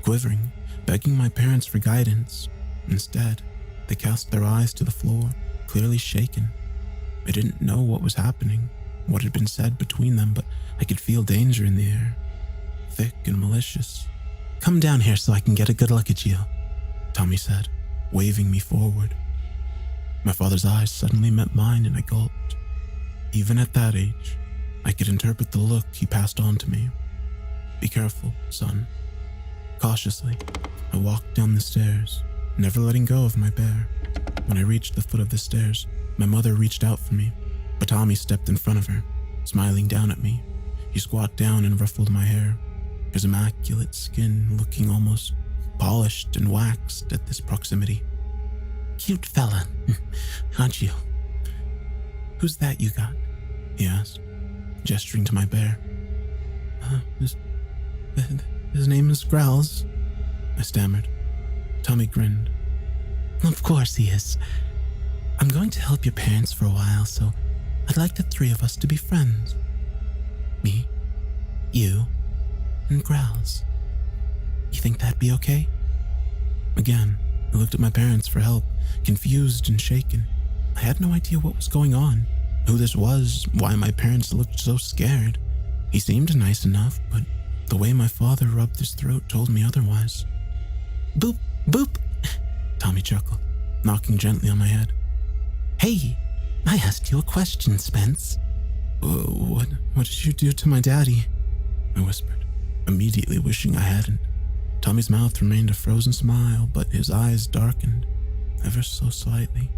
quivering, begging my parents for guidance. Instead, they cast their eyes to the floor, clearly shaken. I didn't know what was happening, what had been said between them, but I could feel danger in the air, thick and malicious. "Come down here so I can get a good look at you," Tommy said, waving me forward. My father's eyes suddenly met mine and I gulped. Even at that age, I could interpret the look he passed on to me. "Be careful, son." Cautiously, I walked down the stairs, never letting go of my bear. When I reached the foot of the stairs, my mother reached out for me, But Tommy stepped in front of her, smiling down at me. He squat down and ruffled my hair, his immaculate skin looking almost polished and waxed at this proximity. "Cute fella, aren't you? Who's that you got?" he asked, gesturing to my bear. His name is Growls," I stammered. Tommy grinned. "Of course he is. I'm going to help your parents for a while, so I'd like the three of us to be friends. Me, you, and Growls. You think that'd be okay?" Again, I looked at my parents for help, confused and shaken. I had no idea what was going on, who this was, why my parents looked so scared. He seemed nice enough, but the way my father rubbed his throat told me otherwise. "Boop, boop," Tommy chuckled, knocking gently on my head. "Hey, I asked you a question, Spence." What did you do to my daddy?" I whispered, immediately wishing I hadn't. Tommy's mouth remained a frozen smile, but his eyes darkened, ever so slightly.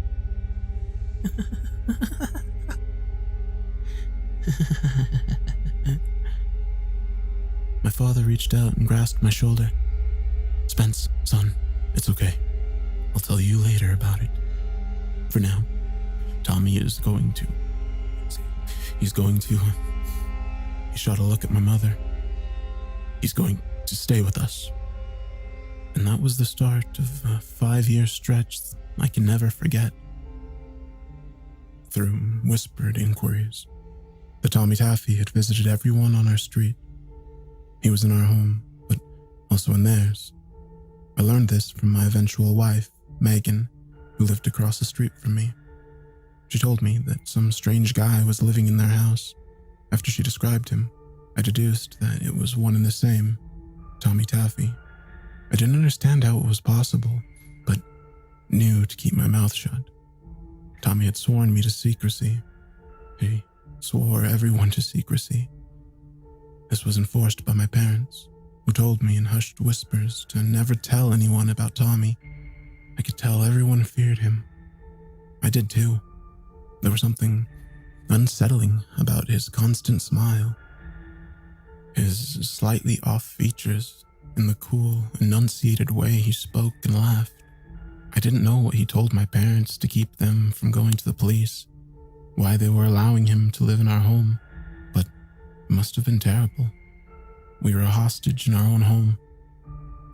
My father reached out and grasped my shoulder. "Spence, son, it's okay. I'll tell you later about it. For now, Tommy is going to... He shot a look at my mother. "He's going to stay with us." And that was the start of a 5-year stretch I can never forget. Through whispered inquiries, the Tommy Taffy had visited everyone on our street. He was in our home, but also in theirs. I learned this from my eventual wife, Megan, who lived across the street from me. She told me that some strange guy was living in their house. After she described him, I deduced that it was one and the same, Tommy Taffy. I didn't understand how it was possible, but knew to keep my mouth shut. Tommy had sworn me to secrecy. He swore everyone to secrecy. This was enforced by my parents, who told me in hushed whispers to never tell anyone about Tommy. I could tell everyone feared him. I did too. There was something unsettling about his constant smile, his slightly off features, and the cool, enunciated way he spoke and laughed. I didn't know what he told my parents to keep them from going to the police, why they were allowing him to live in our home, but it must have been terrible. We were a hostage in our own home.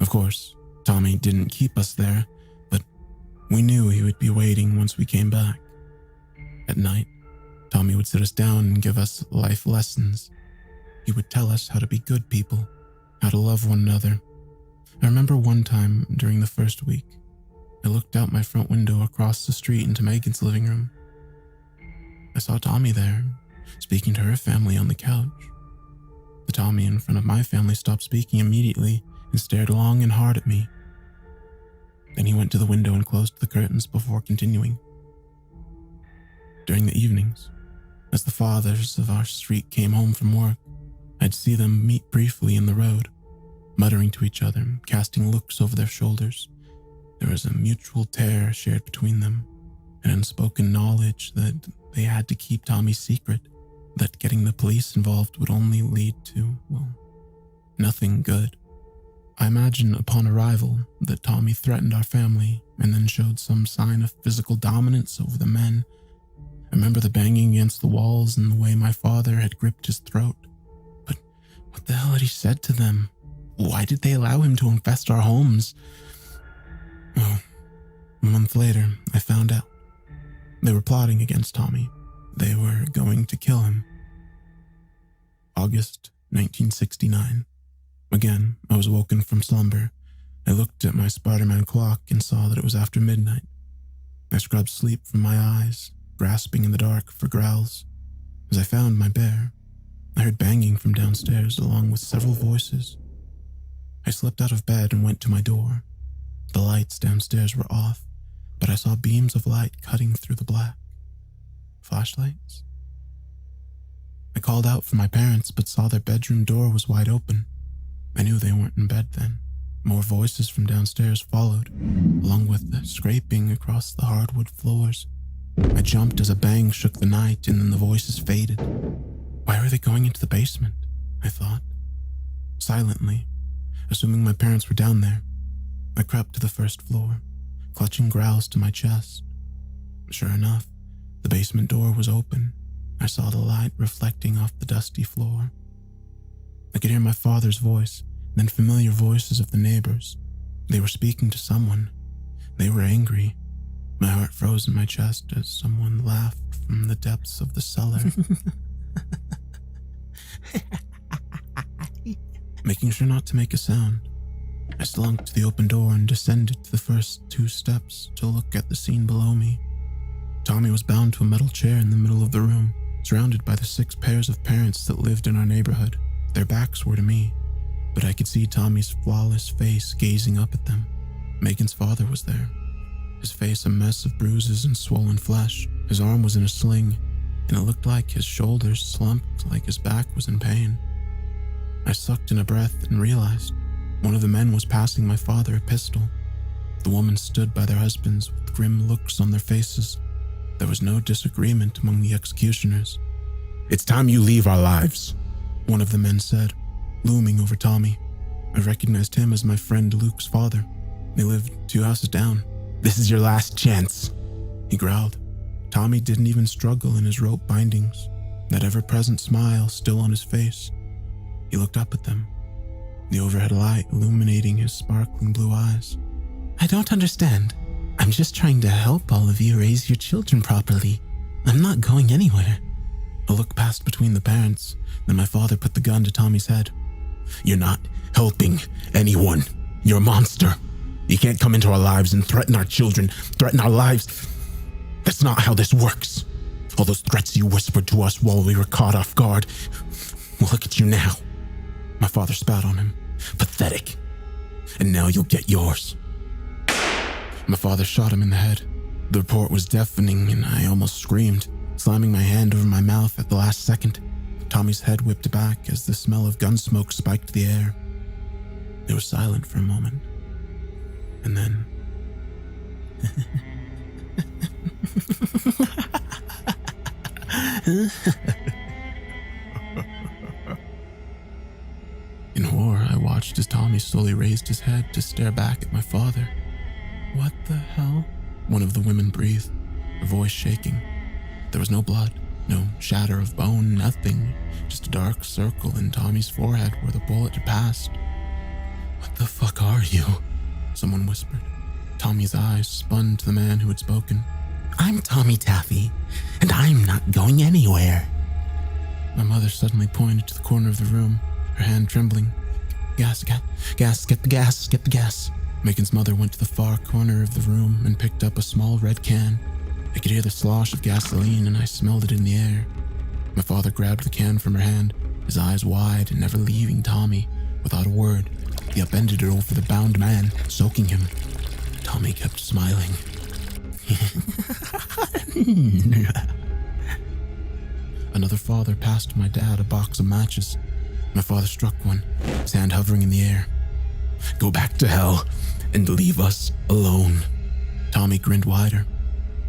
Of course, Tommy didn't keep us there, but we knew he would be waiting once we came back. At night, Tommy would sit us down and give us life lessons. He would tell us how to be good people, how to love one another. I remember one time during the first week, I looked out my front window across the street into Megan's living room. I saw Tommy there, speaking to her family on the couch. The Tommy in front of my family stopped speaking immediately and stared long and hard at me. Then he went to the window and closed the curtains before continuing. During the evenings, as the fathers of our street came home from work, I'd see them meet briefly in the road, muttering to each other, casting looks over their shoulders. There was a mutual terror shared between them, an unspoken knowledge that they had to keep Tommy's secret, that getting the police involved would only lead to, well, nothing good. I imagine upon arrival that Tommy threatened our family and then showed some sign of physical dominance over the men. I remember the banging against the walls and the way my father had gripped his throat. But what the hell had he said to them? Why did they allow him to infest our homes? Oh, a month later, I found out. They were plotting against Tommy. They were going to kill him. August 1969. Again, I was woken from slumber. I looked at my Spider-Man clock and saw that it was after midnight. I scrubbed sleep from my eyes, grasping in the dark for Growls. As I found my bear, I heard banging from downstairs along with several voices. I slipped out of bed and went to my door. The lights downstairs were off, but I saw beams of light cutting through the black. Flashlights? I called out for my parents, but saw their bedroom door was wide open. I knew they weren't in bed then. More voices from downstairs followed, along with the scraping across the hardwood floors. I jumped as a bang shook the night, and then the voices faded. Why were they going into the basement? I thought. Silently, assuming my parents were down there, I crept to the first floor, clutching growls to my chest. Sure enough, the basement door was open. I saw the light reflecting off the dusty floor. I could hear my father's voice, then familiar voices of the neighbors. They were speaking to someone. They were angry. My heart froze in my chest as someone laughed from the depths of the cellar. Making sure not to make a sound, I slunk to the open door and descended to the first 2 steps to look at the scene below me. Tommy was bound to a metal chair in the middle of the room, surrounded by the 6 pairs of parents that lived in our neighborhood. Their backs were to me, but I could see Tommy's flawless face gazing up at them. Megan's father was there, his face a mess of bruises and swollen flesh. His arm was in a sling, and it looked like his shoulders slumped like his back was in pain. I sucked in a breath and realized one of the men was passing my father a pistol. The woman stood by their husbands with grim looks on their faces. There was no disagreement among the executioners. "It's time you leave our lives," one of the men said, looming over Tommy. I recognized him as my friend Luke's father. They lived 2 houses down. "This is your last chance," he growled. Tommy didn't even struggle in his rope bindings, that ever-present smile still on his face. He looked up at them, the overhead light illuminating his sparkling blue eyes. "I don't understand. I'm just trying to help all of you raise your children properly. I'm not going anywhere." A look passed between the parents, then my father put the gun to Tommy's head. "You're not helping anyone. You're a monster. You can't come into our lives and threaten our children, threaten our lives. That's not how this works. All those threats you whispered to us while we were caught off guard. Well, look at you now." My father spat on him. "Pathetic. And now you'll get yours." My father shot him in the head. The report was deafening and I almost screamed, slamming my hand over my mouth at the last second. Tommy's head whipped back as the smell of gun smoke spiked the air. It was silent for a moment. And then... In horror, I watched as Tommy slowly raised his head to stare back at my father. "What the hell?" one of the women breathed, her voice shaking. There was no blood, no shatter of bone, nothing, just a dark circle in Tommy's forehead where the bullet had passed. "What the fuck are you?" someone whispered. Tommy's eyes spun to the man who had spoken. "I'm Tommy Taffy, and I'm not going anywhere." My mother suddenly pointed to the corner of the room, her hand trembling. Gas, get the gas. Megan's mother went to the far corner of the room and picked up a small red can. I could hear the slosh of gasoline and I smelled it in the air. My father grabbed the can from her hand, his eyes wide and never leaving Tommy. Without a word, he upended it over the bound man, soaking him. Tommy kept smiling. Another father passed my dad a box of matches. My father struck one, his hand hovering in the air. "Go back to hell and leave us alone." Tommy grinned wider.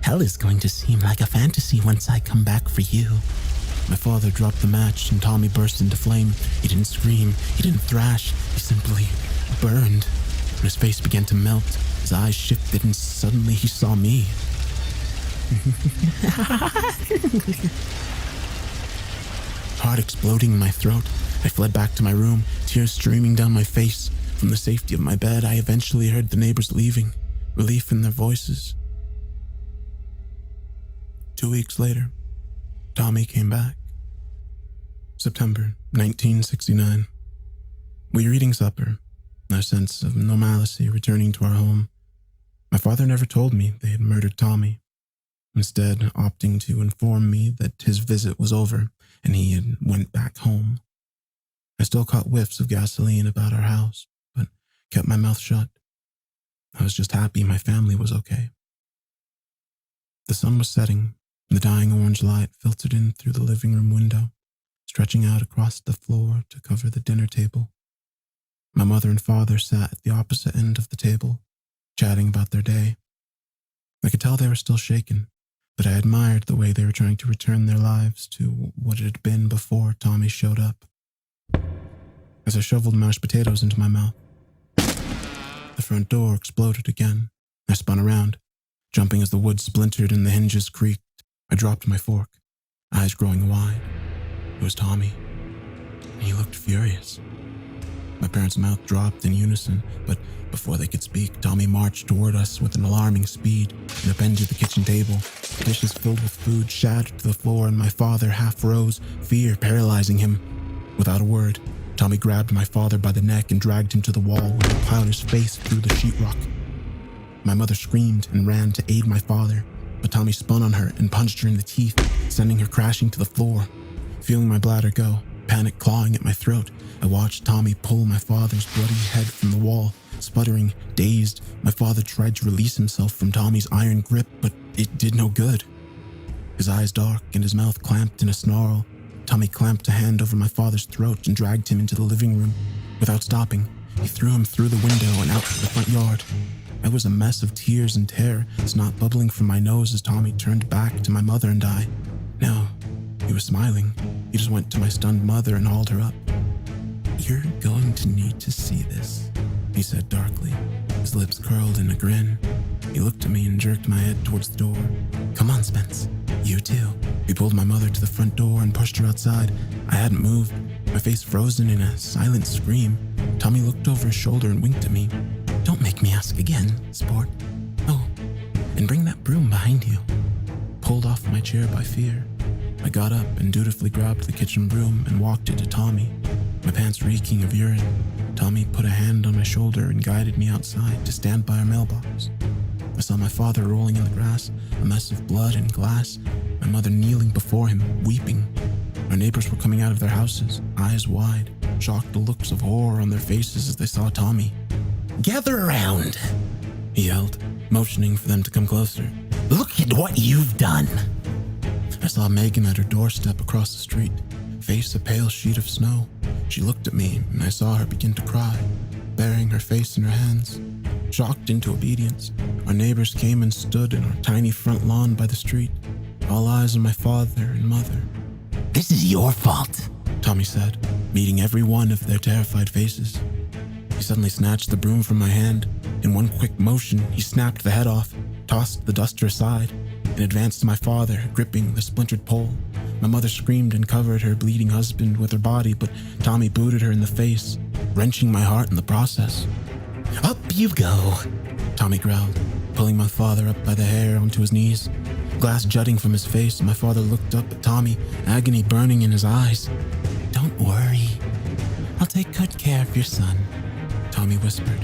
"Hell is going to seem like a fantasy once I come back for you." My father dropped the match and Tommy burst into flame. He didn't scream, he didn't thrash, he simply burned. When his face began to melt, his eyes shifted and suddenly he saw me. Heart exploding in my throat, I fled back to my room, tears streaming down my face. From the safety of my bed, I eventually heard the neighbors leaving, relief in their voices. 2 weeks later, Tommy came back. September 1969. We were eating supper, our sense of normalcy returning to our home. My father never told me they had murdered Tommy, instead opting to inform me that his visit was over and he had went back home. I still caught whiffs of gasoline about our house, but kept my mouth shut. I was just happy my family was okay. The sun was setting, and the dying orange light filtered in through the living room window, stretching out across the floor to cover the dinner table. My mother and father sat at the opposite end of the table, chatting about their day. I could tell they were still shaken, but I admired the way they were trying to return their lives to what it had been before Tommy showed up. As I shoveled mashed potatoes into my mouth, the front door exploded again. I spun around, jumping as the wood splintered and the hinges creaked. I dropped my fork, eyes growing wide. It was Tommy, and he looked furious. My parents' mouth dropped in unison, but before they could speak, Tommy marched toward us with an alarming speed and upended the kitchen table. Dishes filled with food shattered to the floor, and my father half rose, fear paralyzing him. Without a word, Tommy grabbed my father by the neck and dragged him to the wall, where he plowed his face through the sheetrock. My mother screamed and ran to aid my father, but Tommy spun on her and punched her in the teeth, sending her crashing to the floor. Feeling my bladder go, panic clawing at my throat, I watched Tommy pull my father's bloody head from the wall. Sputtering, dazed, my father tried to release himself from Tommy's iron grip, but it did no good. His eyes dark and his mouth clamped in a snarl, Tommy clamped a hand over my father's throat and dragged him into the living room. Without stopping, he threw him through the window and out to the front yard. I was a mess of tears and terror, snot bubbling from my nose as Tommy turned back to my mother and I. No, he was smiling. He just went to my stunned mother and hauled her up. "You're going to need to see this," he said darkly, his lips curled in a grin. He looked at me and jerked my head towards the door. "Come on, Spence. You too." He pulled my mother to the front door and pushed her outside. I hadn't moved, my face frozen in a silent scream. Tommy looked over his shoulder and winked at me. "Don't make me ask again, sport. Oh, and bring that broom behind you." Pulled off my chair by fear, I got up and dutifully grabbed the kitchen broom and walked it to Tommy, my pants reeking of urine. Tommy put a hand on my shoulder and guided me outside to stand by our mailbox. I saw my father rolling in the grass, a mess of blood and glass, my mother kneeling before him, weeping. Our neighbors were coming out of their houses, eyes wide, shocked looks of horror on their faces as they saw Tommy. "Gather around," he yelled, motioning for them to come closer. "Look at what you've done." I saw Megan at her doorstep across the street, face a pale sheet of snow. She looked at me, and I saw her begin to cry, burying her face in her hands. Shocked into obedience, our neighbors came and stood in our tiny front lawn by the street, all eyes on my father and mother. "This is your fault," Tommy said, meeting every one of their terrified faces. He suddenly snatched the broom from my hand. In one quick motion, he snapped the head off, tossed the duster aside, and advanced to my father, gripping the splintered pole. My mother screamed and covered her bleeding husband with her body, but Tommy booted her in the face, wrenching my heart in the process. "Up you go," Tommy growled, pulling my father up by the hair onto his knees. Glass jutting from his face, my father looked up at Tommy, agony burning in his eyes. "Don't worry. I'll take good care of your son," Tommy whispered.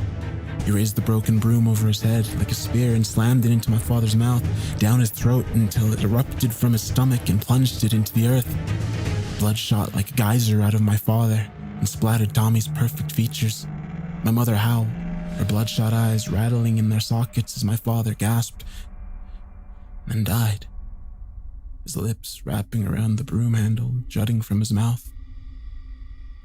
He raised the broken broom over his head like a spear and slammed it into my father's mouth, down his throat until it erupted from his stomach and plunged it into the earth. Blood shot like a geyser out of my father and splattered Tommy's perfect features. My mother howled, her bloodshot eyes rattling in their sockets as my father gasped and died, his lips wrapping around the broom handle jutting from his mouth.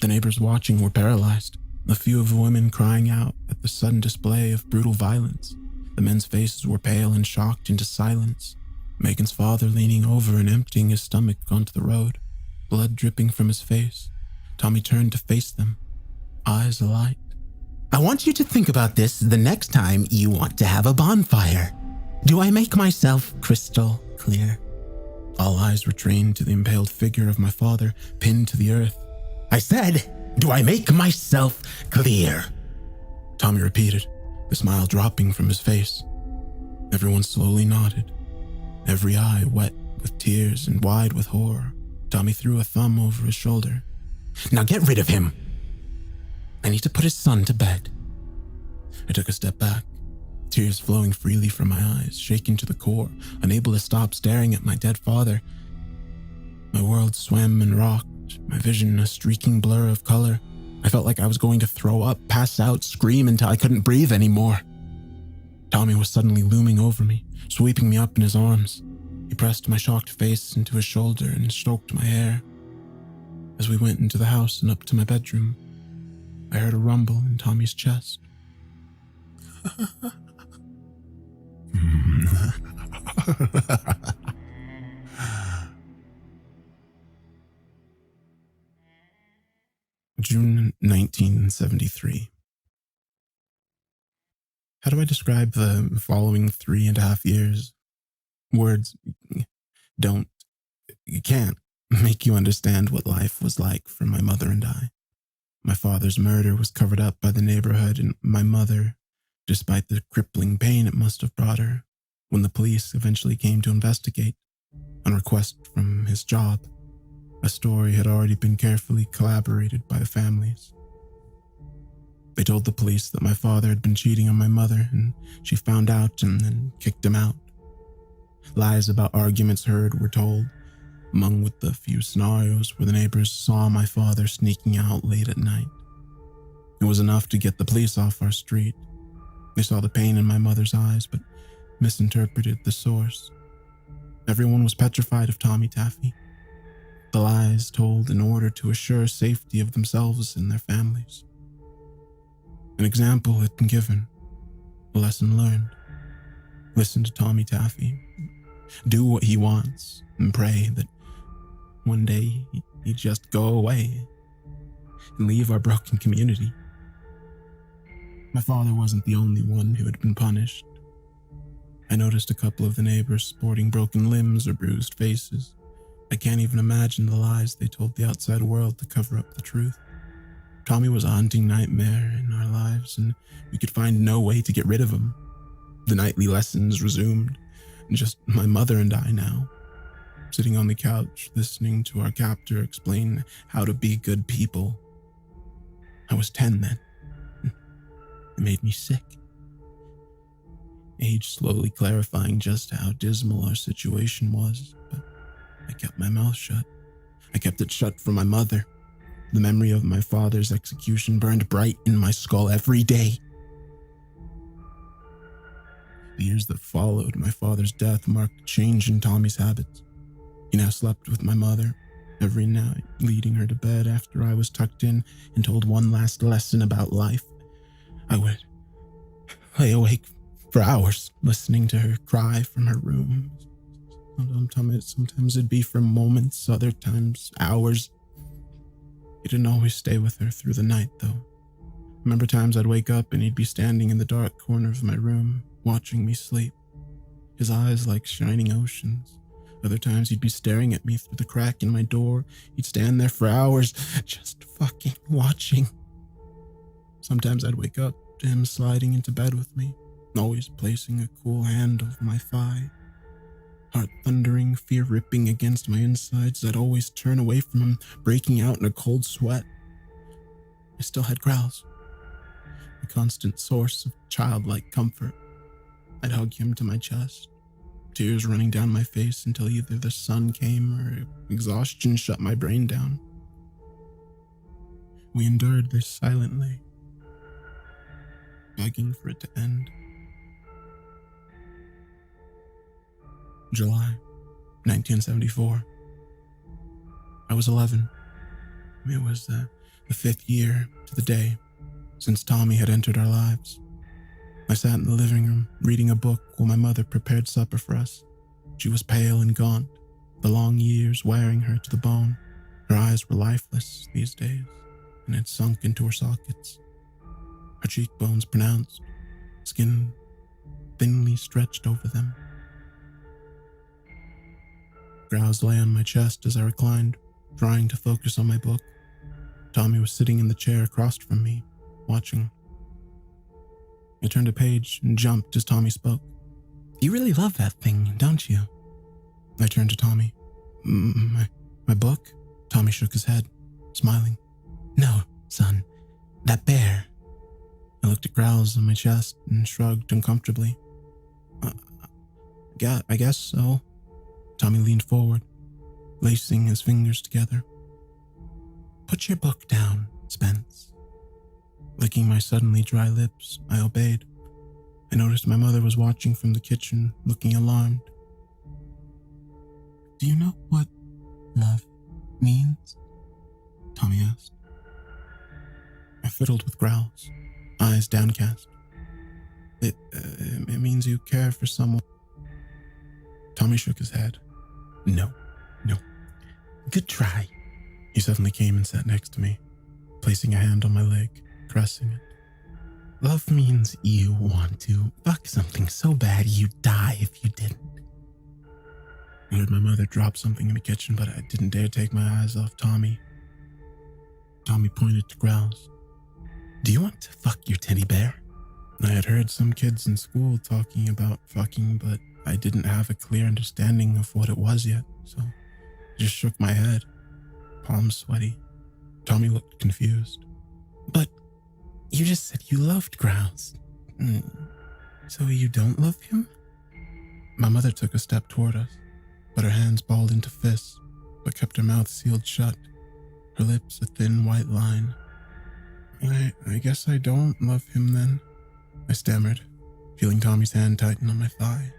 The neighbors watching were paralyzed, a few of the women crying out at the sudden display of brutal violence. The men's faces were pale and shocked into silence. Megan's father leaning over and emptying his stomach onto the road, blood dripping from his face. Tommy turned to face them, eyes alight. "I want you to think about this the next time you want to have a bonfire. Do I make myself crystal clear?" All eyes were trained to the impaled figure of my father, pinned to the earth. "I said, do I make myself clear?" Tommy repeated, the smile dropping from his face. Everyone slowly nodded, every eye wet with tears and wide with horror. Tommy threw a thumb over his shoulder. "Now get rid of him. I need to put his son to bed." I took a step back, tears flowing freely from my eyes, shaken to the core, unable to stop staring at my dead father. My world swam and rocked, my vision a streaking blur of color. I felt like I was going to throw up, pass out, scream until I couldn't breathe anymore. Tommy was suddenly looming over me, sweeping me up in his arms. He pressed my shocked face into his shoulder and stroked my hair. As we went into the house and up to my bedroom, I heard a rumble in Tommy's chest. June 1973. How do I describe the following 3.5 years? Words don't, can't make you understand what life was like for my mother and I. My father's murder was covered up by the neighborhood, and my mother, despite the crippling pain it must have brought her, when the police eventually came to investigate, on request from his job, a story had already been carefully collaborated by the families. They told the police that my father had been cheating on my mother, and she found out and then kicked him out. Lies about arguments heard were told, among with the few scenarios where the neighbors saw my father sneaking out late at night. It was enough to get the police off our street. They saw the pain in my mother's eyes, but misinterpreted the source. Everyone was petrified of Tommy Taffy. The lies told in order to assure safety of themselves and their families. An example had been given, a lesson learned. Listen to Tommy Taffy. Do what he wants and pray that one day he'd just go away and leave our broken community. My father wasn't the only one who had been punished. I noticed a couple of the neighbors sporting broken limbs or bruised faces. I can't even imagine the lies they told the outside world to cover up the truth. Tommy was a haunting nightmare in our lives, and we could find no way to get rid of him. The nightly lessons resumed, and just my mother and I now, sitting on the couch listening to our captor explain how to be good people. I was 10 then. It made me sick. Age slowly clarifying just how dismal our situation was, but I kept my mouth shut. I kept it shut for my mother. The memory of my father's execution burned bright in my skull every day. The years that followed my father's death marked a change in Tommy's habits. He now slept with my mother every night, leading her to bed after I was tucked in and told one last lesson about life. I would lay awake for hours listening to her cry from her room. Sometimes it'd be for moments, other times hours. He didn't always stay with her through the night, though. I remember times I'd wake up and he'd be standing in the dark corner of my room, watching me sleep, his eyes like shining oceans. Other times he'd be staring at me through the crack in my door. He'd stand there for hours, just fucking watching. Sometimes I'd wake up to him sliding into bed with me, always placing a cool hand over my thigh. Heart thundering, fear ripping against my insides, I'd always turn away from him, breaking out in a cold sweat. I still had growls, a constant source of childlike comfort. I'd hug him to my chest, tears running down my face until either the sun came or exhaustion shut my brain down. We endured this silently, begging for it to end. July 1974. I was 11. It was the 5th year to the day since Tommy had entered our lives. I sat in the living room reading a book while my mother prepared supper for us. She was pale and gaunt, the long years wearing her to the bone. Her eyes were lifeless these days and had sunk into her sockets. Her cheekbones pronounced, skin thinly stretched over them. Growls lay on my chest as I reclined, trying to focus on my book. Tommy was sitting in the chair across from me, watching. I turned a page and jumped as Tommy spoke. "You really love that thing, don't you?" I turned to Tommy. My book?" Tommy shook his head, smiling. "No, son, that bear." I looked at growls on my chest and shrugged uncomfortably. I guess so." Tommy leaned forward, lacing his fingers together. "Put your book down, Spence." Licking my suddenly dry lips, I obeyed. I noticed my mother was watching from the kitchen, looking alarmed. "Do you know what love means?" Tommy asked. I fiddled with growls, eyes downcast. It means you care for someone." Tommy shook his head. No. Good try." He suddenly came and sat next to me. placing a hand on my leg, caressing it. Love means you want to fuck something so bad you'd die if you didn't. I heard my mother drop something in the kitchen, but I didn't dare take my eyes off Tommy. Tommy pointed to Grouse. Do you want to fuck your teddy bear? I had heard some kids in school talking about fucking, but I didn't have a clear understanding of what it was yet, so I just shook my head, palms sweaty. Tommy looked confused. But you just said you loved Grouse. So you don't love him? My mother took a step toward us, but her hands balled into fists, but kept her mouth sealed shut, her lips a thin white line. I guess I don't love him then, I stammered, feeling Tommy's hand tighten on my thigh.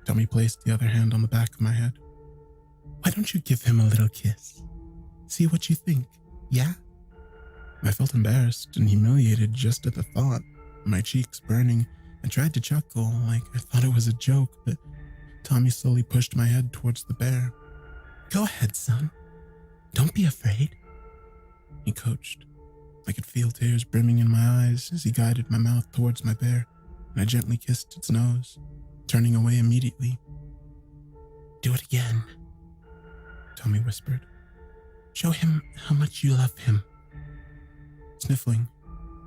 Tommy placed the other hand on the back of my head. Why don't you give him a little kiss? See what you think, yeah? I felt embarrassed and humiliated just at the thought, my cheeks burning. I tried to chuckle like I thought it was a joke, but Tommy slowly pushed my head towards the bear. Go ahead, son. Don't be afraid, he coached. I could feel tears brimming in my eyes as he guided my mouth towards my bear, and I gently kissed its nose, turning away immediately. Do it again, Tommy whispered. Show him how much you love him. Sniffling,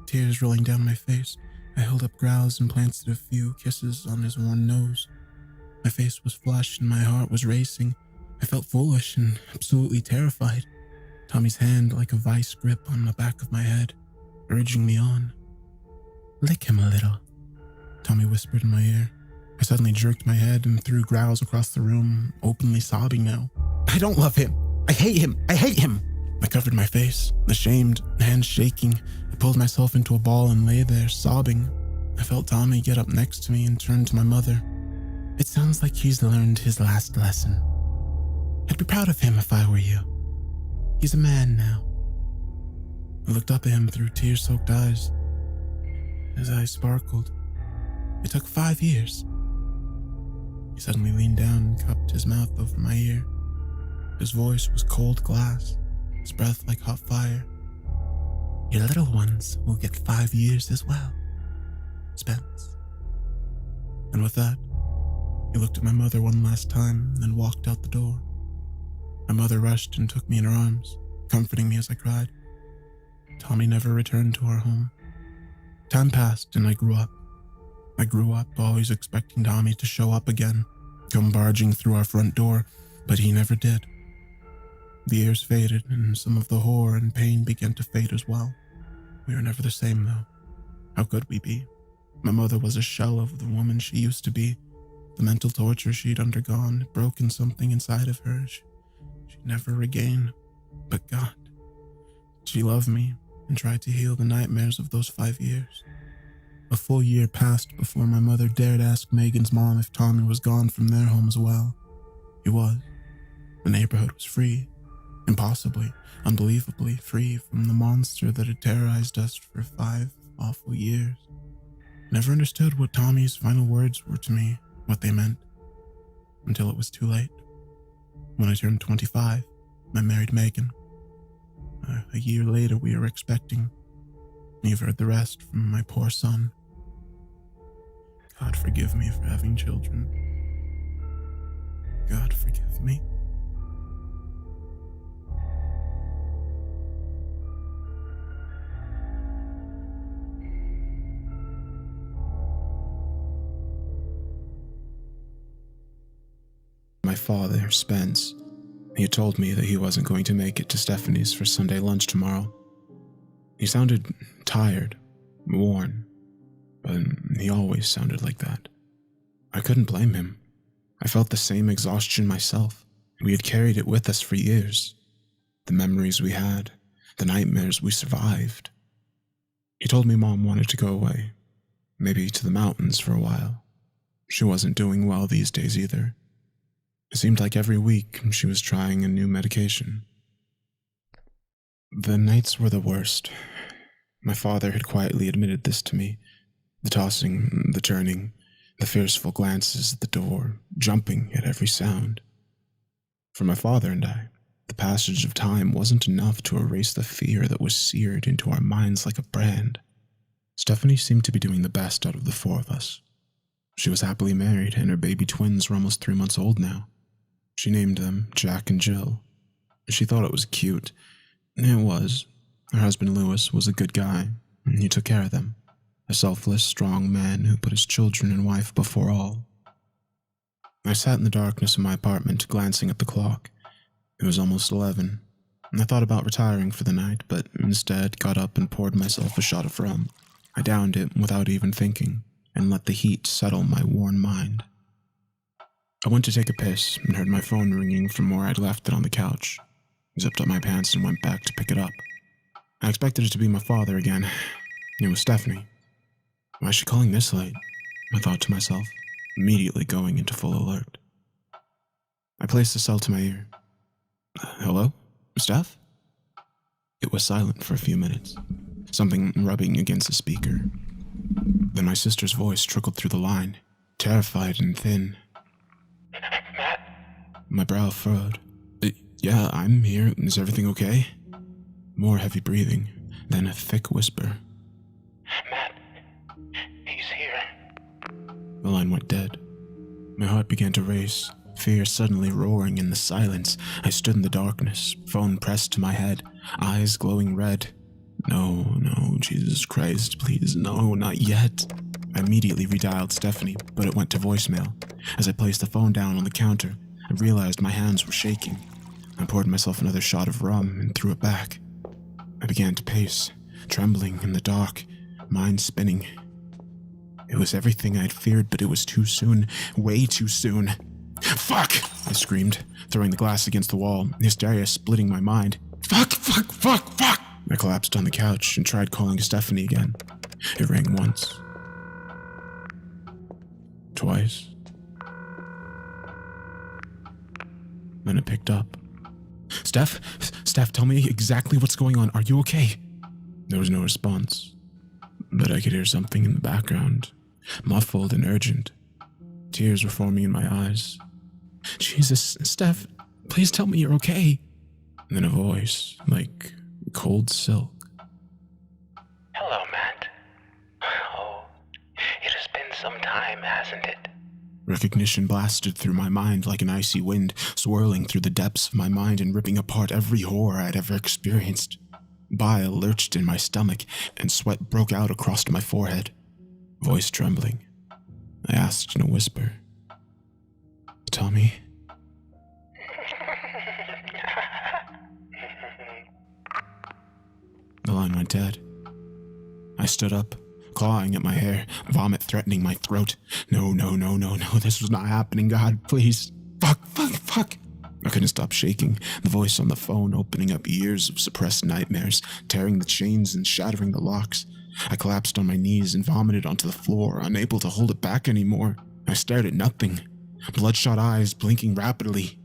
tears rolling down my face, I held up Grouse and planted a few kisses on his worn nose. My face was flushed and my heart was racing. I felt foolish and absolutely terrified. Tommy's hand like a vice grip on the back of my head, urging me on. Lick him a little, Tommy whispered in my ear. I suddenly jerked my head and threw Grouse across the room, openly sobbing now. I don't love him. I hate him. I hate him. I covered my face, ashamed, hands shaking. I pulled myself into a ball and lay there, sobbing. I felt Tommy get up next to me and turn to my mother. It sounds like he's learned his last lesson. I'd be proud of him if I were you. He's a man now. I looked up at him through tear-soaked eyes. His eyes sparkled. It took 5 years. He suddenly leaned down and cupped his mouth over my ear. His voice was cold glass, his breath like hot fire. Your little ones will get 5 years as well, Spence. And with that, he looked at my mother one last time, then walked out the door. My mother rushed and took me in her arms, comforting me as I cried. Tommy never returned to our home. Time passed and I grew up. I grew up always expecting Tommy to show up again, come barging through our front door, but he never did. The years faded and some of the horror and pain began to fade as well. We were never the same though. How could we be? My mother was a shell of the woman she used to be. The mental torture she'd undergone had broken something inside of her she'd never regain. But God, she loved me and tried to heal the nightmares of those 5 years. A full year passed before my mother dared ask Megan's mom if Tommy was gone from their home as well. He was. The neighborhood was free. Impossibly, unbelievably free from the monster that had terrorized us for 5 awful years. I never understood what Tommy's final words were to me, what they meant, until it was too late. When I turned 25, I married Megan. A year later, we were expecting. You've heard the rest from my poor son. God forgive me for having children. God forgive me. My father, Spence, he had told me that he wasn't going to make it to Stephanie's for Sunday lunch tomorrow. He sounded tired, worn, but he always sounded like that. I couldn't blame him. I felt the same exhaustion myself. We had carried it with us for years. The memories we had, the nightmares we survived. He told me Mom wanted to go away, maybe to the mountains for a while. She wasn't doing well these days either. It seemed like every week she was trying a new medication. The nights were the worst. My father had quietly admitted this to me. The tossing, the turning, the fearful glances at the door, jumping at every sound. For my father and I, The passage of time wasn't enough to erase the fear that was seared into our minds like a brand. Stephanie seemed to be doing the best out of the four of us. She was happily married, and her baby twins were almost 3 months old now. She named them Jack and Jill. She thought it was cute. It was. Her husband Lewis was a good guy, and he took care of them. A selfless, strong man who put his children and wife before all. I sat in the darkness of my apartment, glancing at the clock. It was almost 11. I thought about retiring for the night, but instead got up and poured myself a shot of rum. I downed it without even thinking, and let the heat settle my worn mind. I went to take a piss and heard my phone ringing from where I'd left it on the couch. I zipped up my pants and went back to pick it up. I expected it to be my father again. It was Stephanie. Why is she calling this late? I thought to myself, immediately going into full alert. I placed the cell to my ear. Hello? Steph? It was silent for a few minutes, something rubbing against the speaker. Then my sister's voice trickled through the line, terrified and thin. Matt? My brow furrowed. Yeah, I'm here. Is everything okay? More heavy breathing, then a thick whisper. Matt, he's here. The line went dead. My heart began to race, fear suddenly roaring in the silence. I stood in the darkness, phone pressed to my head, eyes glowing red. No, Jesus Christ, please, no, not yet. I immediately redialed Stephanie, but it went to voicemail. As I placed the phone down on the counter, I realized my hands were shaking. I poured myself another shot of rum and threw it back. I began to pace, trembling in the dark, mind spinning. It was everything I'd feared, but it was too soon, way too soon. Fuck! I screamed, throwing the glass against the wall, hysteria splitting my mind. Fuck! I collapsed on the couch and tried calling Stephanie again. It rang once. Twice. Then it picked up. Steph, tell me exactly what's going on. Are you okay? There was no response, but I could hear something in the background, muffled and urgent. Tears were forming in my eyes. Jesus, Steph, please tell me you're okay. And then a voice, like cold silk. Hello, Matt. Oh, it has been some time, hasn't it? Recognition blasted through my mind like an icy wind, swirling through the depths of my mind and ripping apart every horror I'd ever experienced. Bile lurched in my stomach, and sweat broke out across my forehead. Voice trembling, I asked in a whisper, Tommy? The line went dead. I stood up, clawing at my hair, vomit threatening my throat. No, this was not happening, God, please. Fuck. I couldn't stop shaking, the voice on the phone opening up years of suppressed nightmares, tearing the chains and shattering the locks. I collapsed on my knees and vomited onto the floor, unable to hold it back anymore. I stared at nothing, bloodshot eyes blinking rapidly.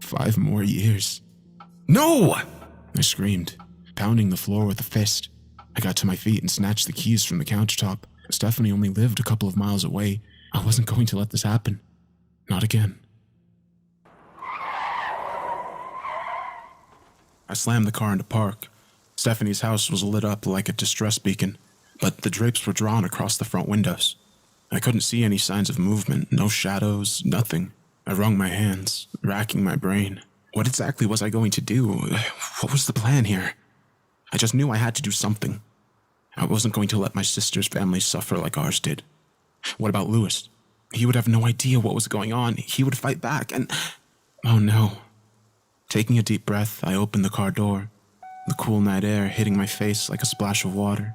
5 more years. No! I screamed, pounding the floor with a fist. I got to my feet and snatched the keys from the countertop. Stephanie only lived a couple of miles away. I wasn't going to let this happen. Not again. I slammed the car into park. Stephanie's house was lit up like a distress beacon, but the drapes were drawn across the front windows. I couldn't see any signs of movement, no shadows, nothing. I wrung my hands, racking my brain. What exactly was I going to do? What was the plan here? I just knew I had to do something. I wasn't going to let my sister's family suffer like ours did. What about Lewis? He would have no idea what was going on. He would fight back, and... oh no. Taking a deep breath, I opened the car door, the cool night air hitting my face like a splash of water.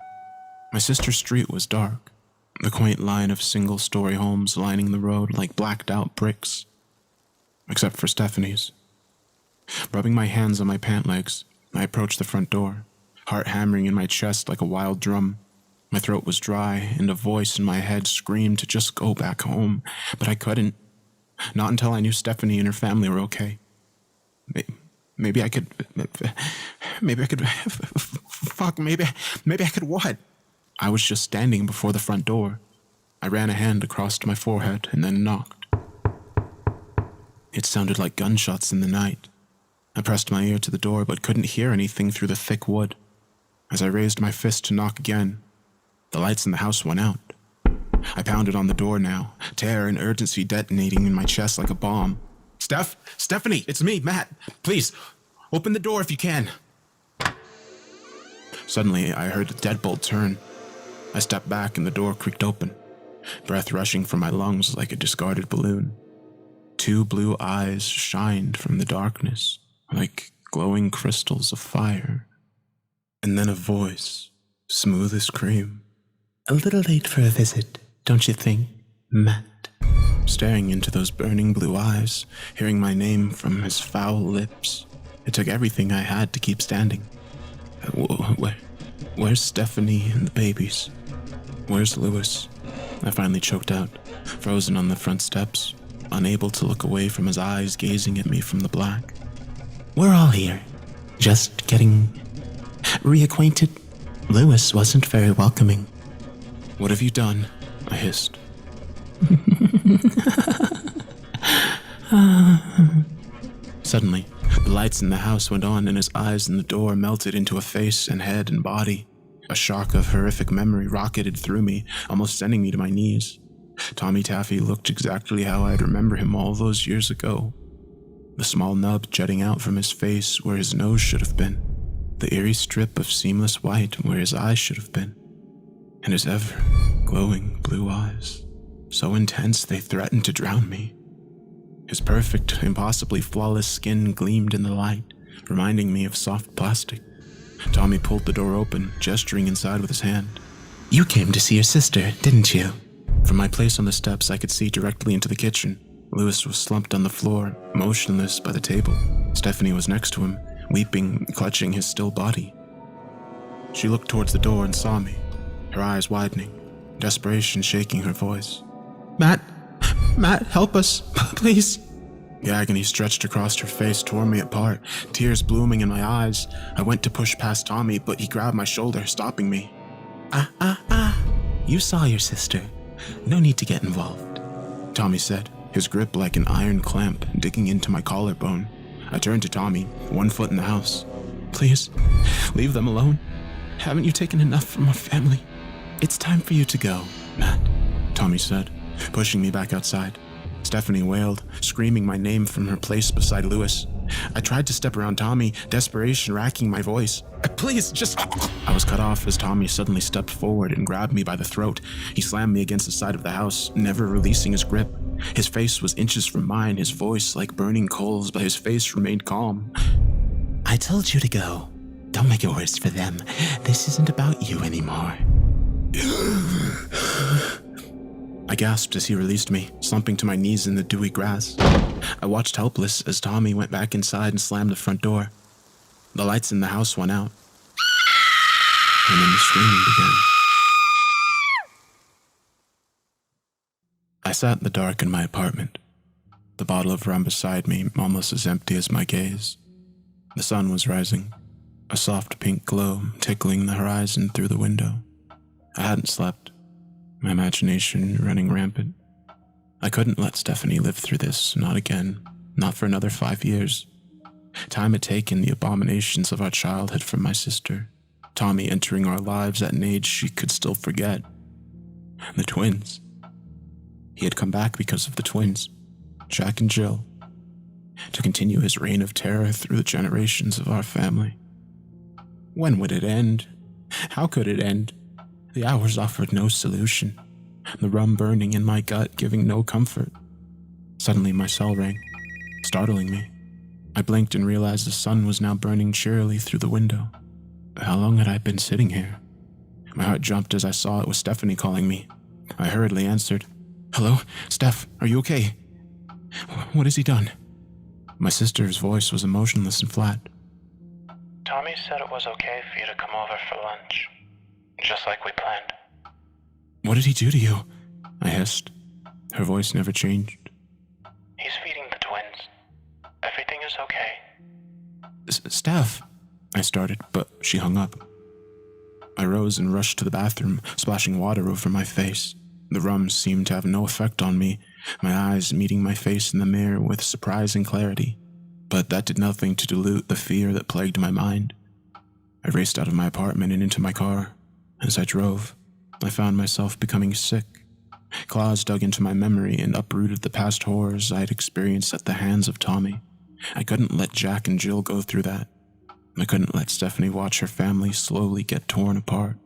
My sister's street was dark, the quaint line of single-story homes lining the road like blacked-out bricks. Except for Stephanie's. Rubbing my hands on my pant legs, I approached the front door, heart hammering in my chest like a wild drum. My throat was dry, and a voice in my head screamed to just go back home, but I couldn't. Not until I knew Stephanie and her family were okay. Maybe I could what? I was just standing before the front door. I ran a hand across my forehead and then knocked. It sounded like gunshots in the night. I pressed my ear to the door but couldn't hear anything through the thick wood. As I raised my fist to knock again, the lights in the house went out. I pounded on the door now, terror and urgency detonating in my chest like a bomb. Stephanie, it's me, Matt. Please, open the door if you can. Suddenly, I heard the deadbolt turn. I stepped back and the door creaked open, breath rushing from my lungs like a discarded balloon. 2 blue eyes shined from the darkness like glowing crystals of fire. And then a voice, smooth as cream. A little late for a visit, don't you think, Matt? Staring into those burning blue eyes, hearing my name from his foul lips, it took everything I had to keep standing. Where's Stephanie and the babies? Where's Lewis? I finally choked out, frozen on the front steps, unable to look away from his eyes gazing at me from the black. We're all here, just getting reacquainted. Lewis wasn't very welcoming. What have you done? I hissed. Suddenly, the lights in the house went on and his eyes in the door melted into a face and head and body. A shock of horrific memory rocketed through me, almost sending me to my knees. Tommy Taffy looked exactly how I'd remember him all those years ago. The small nub jutting out from his face where his nose should have been. The eerie strip of seamless white where his eyes should have been. And his ever-glowing blue eyes, so intense they threatened to drown me. His perfect, impossibly flawless skin gleamed in the light, reminding me of soft plastic. Tommy pulled the door open, gesturing inside with his hand. You came to see your sister, didn't you? From my place on the steps, I could see directly into the kitchen. Lewis was slumped on the floor, motionless by the table. Stephanie was next to him, weeping, clutching his still body. She looked towards the door and saw me, her eyes widening, desperation shaking her voice. Matt, help us, please. The agony stretched across her face, tore me apart, tears blooming in my eyes. I went to push past Tommy, but he grabbed my shoulder, stopping me. You saw your sister. No need to get involved, Tommy said, his grip like an iron clamp digging into my collarbone. I turned to Tommy, 1 foot in the house. Please, leave them alone. Haven't you taken enough from our family? It's time for you to go, Matt, Tommy said, pushing me back outside. Stephanie wailed, screaming my name from her place beside Lewis. I tried to step around Tommy, desperation racking my voice. Please, just... I was cut off as Tommy suddenly stepped forward and grabbed me by the throat. He slammed me against the side of the house, never releasing his grip. His face was inches from mine, his voice like burning coals, but his face remained calm. I told you to go. Don't make it worse for them. This isn't about you anymore. I gasped as he released me, slumping to my knees in the dewy grass. I watched helpless as Tommy went back inside and slammed the front door. The lights in the house went out. And then the screaming began. I sat in the dark in my apartment, the bottle of rum beside me almost as empty as my gaze. The sun was rising, a soft pink glow tickling the horizon through the window. I hadn't slept, my imagination running rampant. I couldn't let Stephanie live through this, not again, not for another 5 years. Time had taken the abominations of our childhood from my sister, Tommy entering our lives at an age she could still forget. The twins. He had come back because of the twins, Jack and Jill, to continue his reign of terror through the generations of our family. When would it end? How could it end? The hours offered no solution, the rum burning in my gut giving no comfort. Suddenly my cell rang, startling me. I blinked and realized the sun was now burning cheerily through the window. How long had I been sitting here? My heart jumped as I saw it was Stephanie calling me. I hurriedly answered. Hello, Steph, are you okay? What has he done? My sister's voice was emotionless and flat. Tommy said it was okay for you to come over for lunch, just like we planned. What did he do to you? I hissed. Her voice never changed. He's feeding the twins. Everything is okay. Steph, I started, but she hung up. I rose and rushed to the bathroom, splashing water over my face. The rum seemed to have no effect on me, my eyes meeting my face in the mirror with surprising clarity. But that did nothing to dilute the fear that plagued my mind. I raced out of my apartment and into my car. As I drove, I found myself becoming sick. Claws dug into my memory and uprooted the past horrors I had experienced at the hands of Tommy. I couldn't let Jack and Jill go through that. I couldn't let Stephanie watch her family slowly get torn apart.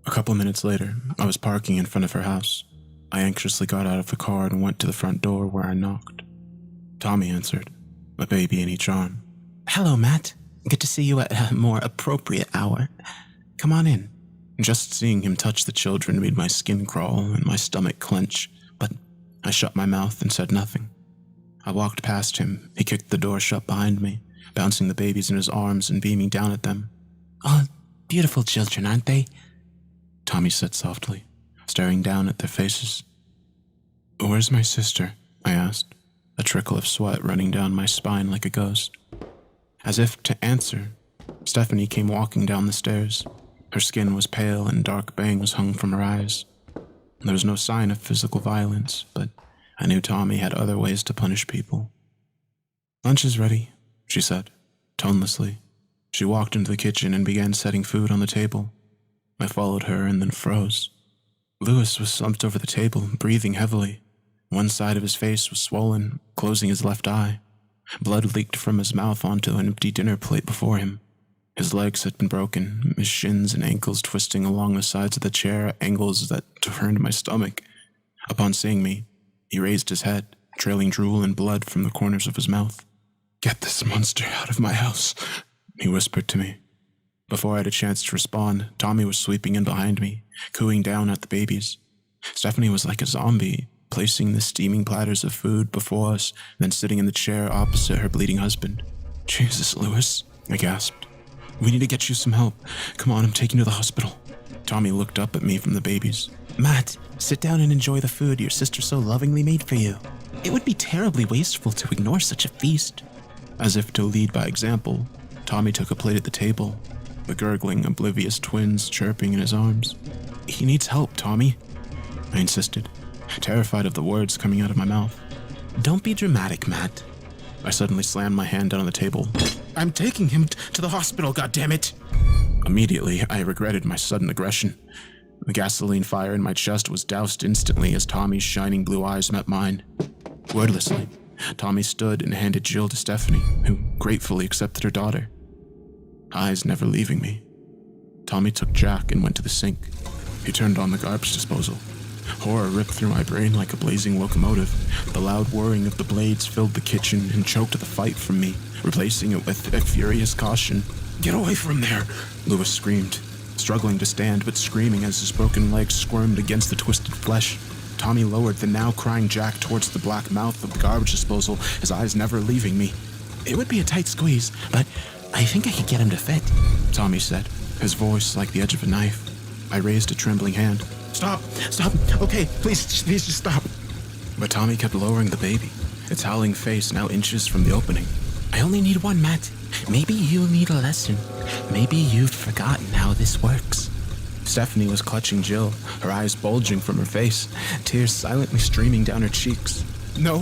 A couple minutes later, I was parking in front of her house. I anxiously got out of the car and went to the front door where I knocked. Tommy answered, a baby in each arm. Hello, Matt. Good to see you at a more appropriate hour. Come on in. Just seeing him touch the children made my skin crawl and my stomach clench, but I shut my mouth and said nothing. I walked past him. He kicked the door shut behind me, bouncing the babies in his arms and beaming down at them. Oh, beautiful children, aren't they? Tommy said softly, staring down at their faces. Where's my sister? I asked, a trickle of sweat running down my spine like a ghost. As if to answer, Stephanie came walking down the stairs. Her skin was pale and dark bangs hung from her eyes. There was no sign of physical violence, but I knew Tommy had other ways to punish people. Lunch is ready, she said, tonelessly. She walked into the kitchen and began setting food on the table. I followed her and then froze. Louis was slumped over the table, breathing heavily. One side of his face was swollen, closing his left eye. Blood leaked from his mouth onto an empty dinner plate before him. His legs had been broken, his shins and ankles twisting along the sides of the chair at angles that turned my stomach. Upon seeing me, he raised his head, trailing drool and blood from the corners of his mouth. "Get this monster out of my house," he whispered to me. Before I had a chance to respond, Tommy was sweeping in behind me, cooing down at the babies. Stephanie was like a zombie, placing the steaming platters of food before us, then sitting in the chair opposite her bleeding husband. "Jesus, Louis," I gasped. "We need to get you some help. Come on, I'm taking you to the hospital." Tommy looked up at me from the babies. Matt, sit down and enjoy the food your sister so lovingly made for you. It would be terribly wasteful to ignore such a feast. As if to lead by example, Tommy took a plate at the table, the gurgling, oblivious twins chirping in his arms. "He needs help, Tommy," I insisted, terrified of the words coming out of my mouth. Don't be dramatic, Matt. I suddenly slammed my hand down on the table. I'm taking him to the hospital, goddammit! Immediately, I regretted my sudden aggression. The gasoline fire in my chest was doused instantly as Tommy's shining blue eyes met mine. Wordlessly, Tommy stood and handed Jill to Stephanie, who gratefully accepted her daughter. Eyes never leaving me. Tommy took Jack and went to the sink. He turned on the garbage disposal. Horror ripped through my brain like a blazing locomotive. The loud whirring of the blades filled the kitchen and choked the fight from me, replacing it with a furious caution. "Get away from there!" Louis screamed, struggling to stand but screaming as his broken legs squirmed against the twisted flesh. Tommy lowered the now crying Jack towards the black mouth of the garbage disposal, his eyes never leaving me. It would be a tight squeeze, but I think I could get him to fit, Tommy said, his voice like the edge of a knife. I raised a trembling hand. Stop! Okay, please just stop. But Tommy kept lowering the baby, its howling face now inches from the opening. I only need one, Matt. Maybe you need a lesson. Maybe you've forgotten how this works. Stephanie was clutching Jill, her eyes bulging from her face, tears silently streaming down her cheeks. No.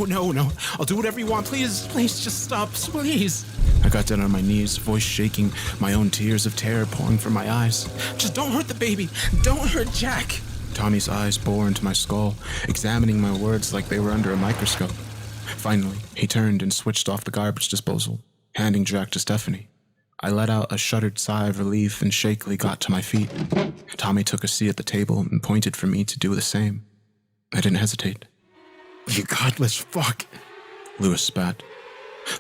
I'll do whatever you want. Please, just stop, please. I got down on my knees, voice shaking, my own tears of terror pouring from my eyes. Just don't hurt the baby. Don't hurt Jack. Tommy's eyes bore into my skull, examining my words like they were under a microscope. Finally, he turned and switched off the garbage disposal, handing Jack to Stephanie. I let out a shuddered sigh of relief and shakily got to my feet. Tommy took a seat at the table and pointed for me to do the same. I didn't hesitate. "You godless fuck," Louis spat.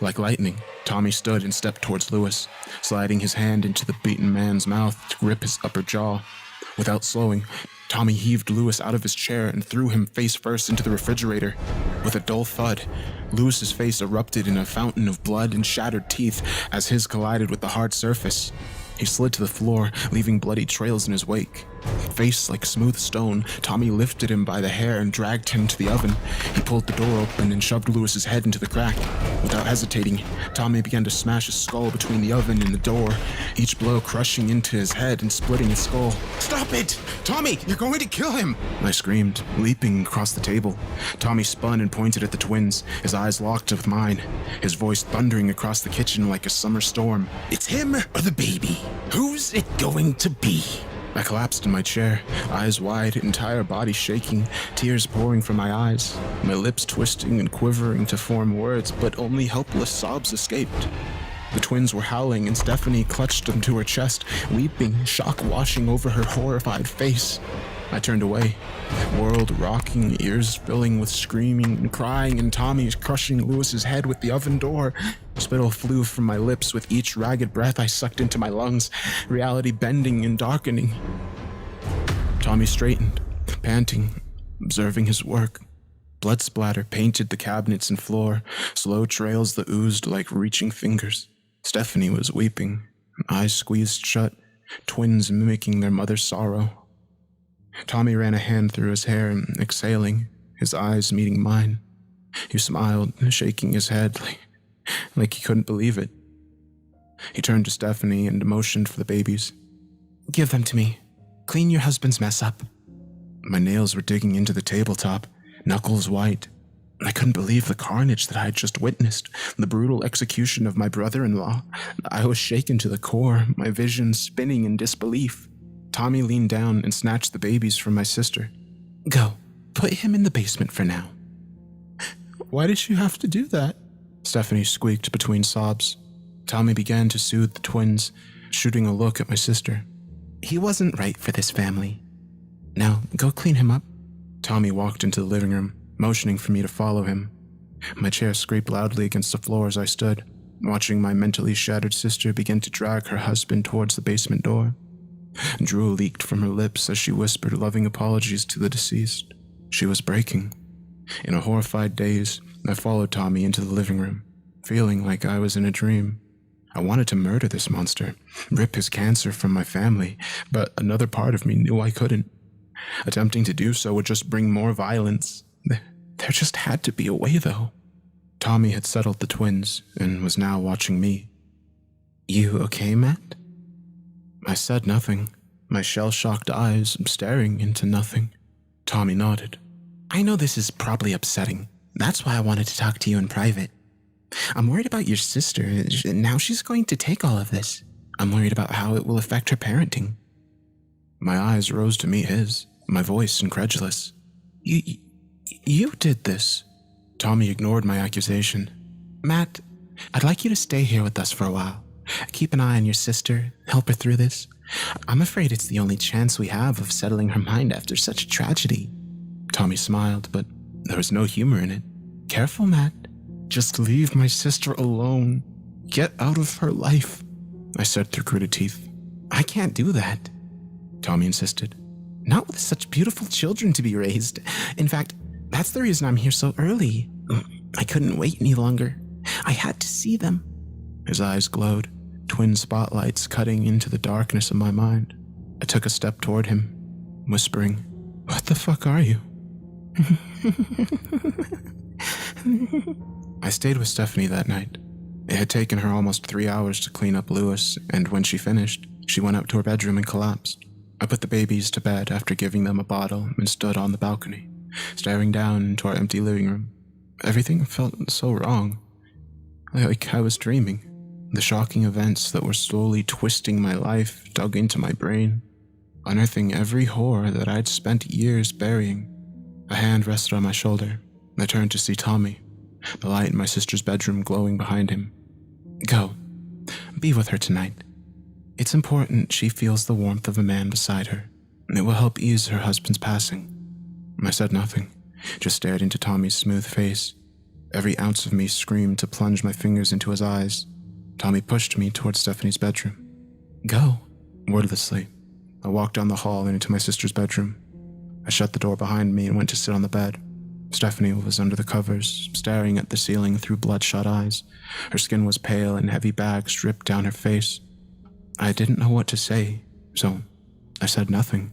Like lightning, Tommy stood and stepped towards Louis, sliding his hand into the beaten man's mouth to grip his upper jaw. Without slowing, Tommy heaved Louis out of his chair and threw him face first into the refrigerator. With a dull thud, Louis's face erupted in a fountain of blood and shattered teeth as his collided with the hard surface. He slid to the floor, leaving bloody trails in his wake. Face like smooth stone, Tommy lifted him by the hair and dragged him to the oven. He pulled the door open and shoved Lewis's head into the crack. Without hesitating, Tommy began to smash his skull between the oven and the door, each blow crushing into his head and splitting his skull. "Stop it! Tommy, you're going to kill him!" I screamed, leaping across the table. Tommy spun and pointed at the twins, his eyes locked with mine, his voice thundering across the kitchen like a summer storm. "It's him or the baby? Who's it going to be?" I collapsed in my chair, eyes wide, entire body shaking, tears pouring from my eyes, my lips twisting and quivering to form words, but only helpless sobs escaped. The twins were howling, and Stephanie clutched them to her chest, weeping, shock washing over her horrified face. I turned away, world rocking, ears filling with screaming and crying, and Tommy crushing Lewis's head with the oven door. Spittle flew from my lips with each ragged breath I sucked into my lungs, reality bending and darkening. Tommy straightened, panting, observing his work. Blood splatter painted the cabinets and floor, slow trails that oozed like reaching fingers. Stephanie was weeping, eyes squeezed shut, twins mimicking their mother's sorrow. Tommy ran a hand through his hair, exhaling, his eyes meeting mine. He smiled, shaking his head like he couldn't believe it. He turned to Stephanie and motioned for the babies. "Give them to me. Clean your husband's mess up." My nails were digging into the tabletop, knuckles white. I couldn't believe the carnage that I had just witnessed, the brutal execution of my brother-in-law. I was shaken to the core, my vision spinning in disbelief. Tommy leaned down and snatched the babies from my sister. "Go, put him in the basement for now." "Why did you have to do that?" Stephanie squeaked between sobs. Tommy began to soothe the twins, shooting a look at my sister. "He wasn't right for this family. Now, go clean him up." Tommy walked into the living room, motioning for me to follow him. My chair scraped loudly against the floor as I stood, watching my mentally shattered sister begin to drag her husband towards the basement door. Drool leaked from her lips as she whispered loving apologies to the deceased. She was breaking. In a horrified daze, I followed Tommy into the living room, feeling like I was in a dream. I wanted to murder this monster, rip his cancer from my family, but another part of me knew I couldn't. Attempting to do so would just bring more violence. There just had to be a way, though. Tommy had settled the twins and was now watching me. "You okay, Matt?" I said nothing, my shell-shocked eyes staring into nothing. Tommy nodded. "I know this is probably upsetting. That's why I wanted to talk to you in private. I'm worried about your sister. Now she's going to take all of this. I'm worried about how it will affect her parenting." My eyes rose to meet his, my voice incredulous. You did this." Tommy ignored my accusation. "Matt, I'd like you to stay here with us for a while. Keep an eye on your sister, help her through this. I'm afraid it's the only chance we have of settling her mind after such a tragedy." Tommy smiled, but there was no humor in it. "Careful, Matt. Just leave my sister alone. Get out of her life," I said through gritted teeth. "I can't do that," Tommy insisted. "Not with such beautiful children to be raised. In fact, that's the reason I'm here so early. I couldn't wait any longer. I had to see them." His eyes glowed, twin spotlights cutting into the darkness of my mind. I took a step toward him, whispering, "What the fuck are you?" I stayed with Stephanie that night. It had taken her almost 3 hours to clean up Lewis, and when she finished, she went up to her bedroom and collapsed. I put the babies to bed after giving them a bottle and stood on the balcony, staring down into our empty living room. Everything felt so wrong. Like I was dreaming. The shocking events that were slowly twisting my life dug into my brain, unearthing every horror that I'd spent years burying. A hand rested on my shoulder. I turned to see Tommy, the light in my sister's bedroom glowing behind him. "Go. Be with her tonight. It's important she feels the warmth of a man beside her. It will help ease her husband's passing." I said nothing, just stared into Tommy's smooth face. Every ounce of me screamed to plunge my fingers into his eyes. Tommy pushed me towards Stephanie's bedroom. "Go." Wordlessly, I walked down the hall and into my sister's bedroom. I shut the door behind me and went to sit on the bed. Stephanie was under the covers, staring at the ceiling through bloodshot eyes. Her skin was pale and heavy bags dripped down her face. I didn't know what to say, so I said nothing,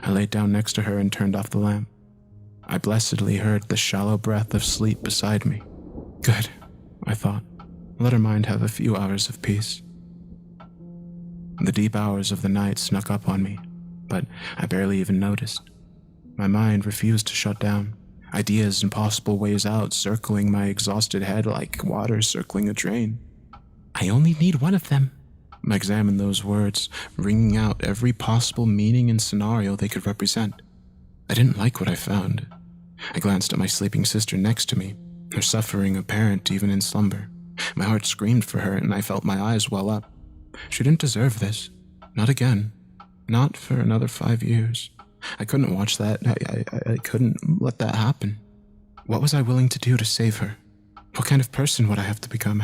I laid down next to her and turned off the lamp. I blessedly heard the shallow breath of sleep beside me. Good, I thought. Let her mind have a few hours of peace. The deep hours of the night snuck up on me, but I barely even noticed. My mind refused to shut down. Ideas and possible ways out circling my exhausted head like water circling a drain. I only need one of them. I examined those words, wringing out every possible meaning and scenario they could represent. I didn't like what I found. I glanced at my sleeping sister next to me, her suffering apparent even in slumber. My heart screamed for her, and I felt my eyes well up. She didn't deserve this. Not again. Not for another 5 years. I couldn't watch that. I couldn't let that happen. What was I willing to do to save her? What kind of person would I have to become?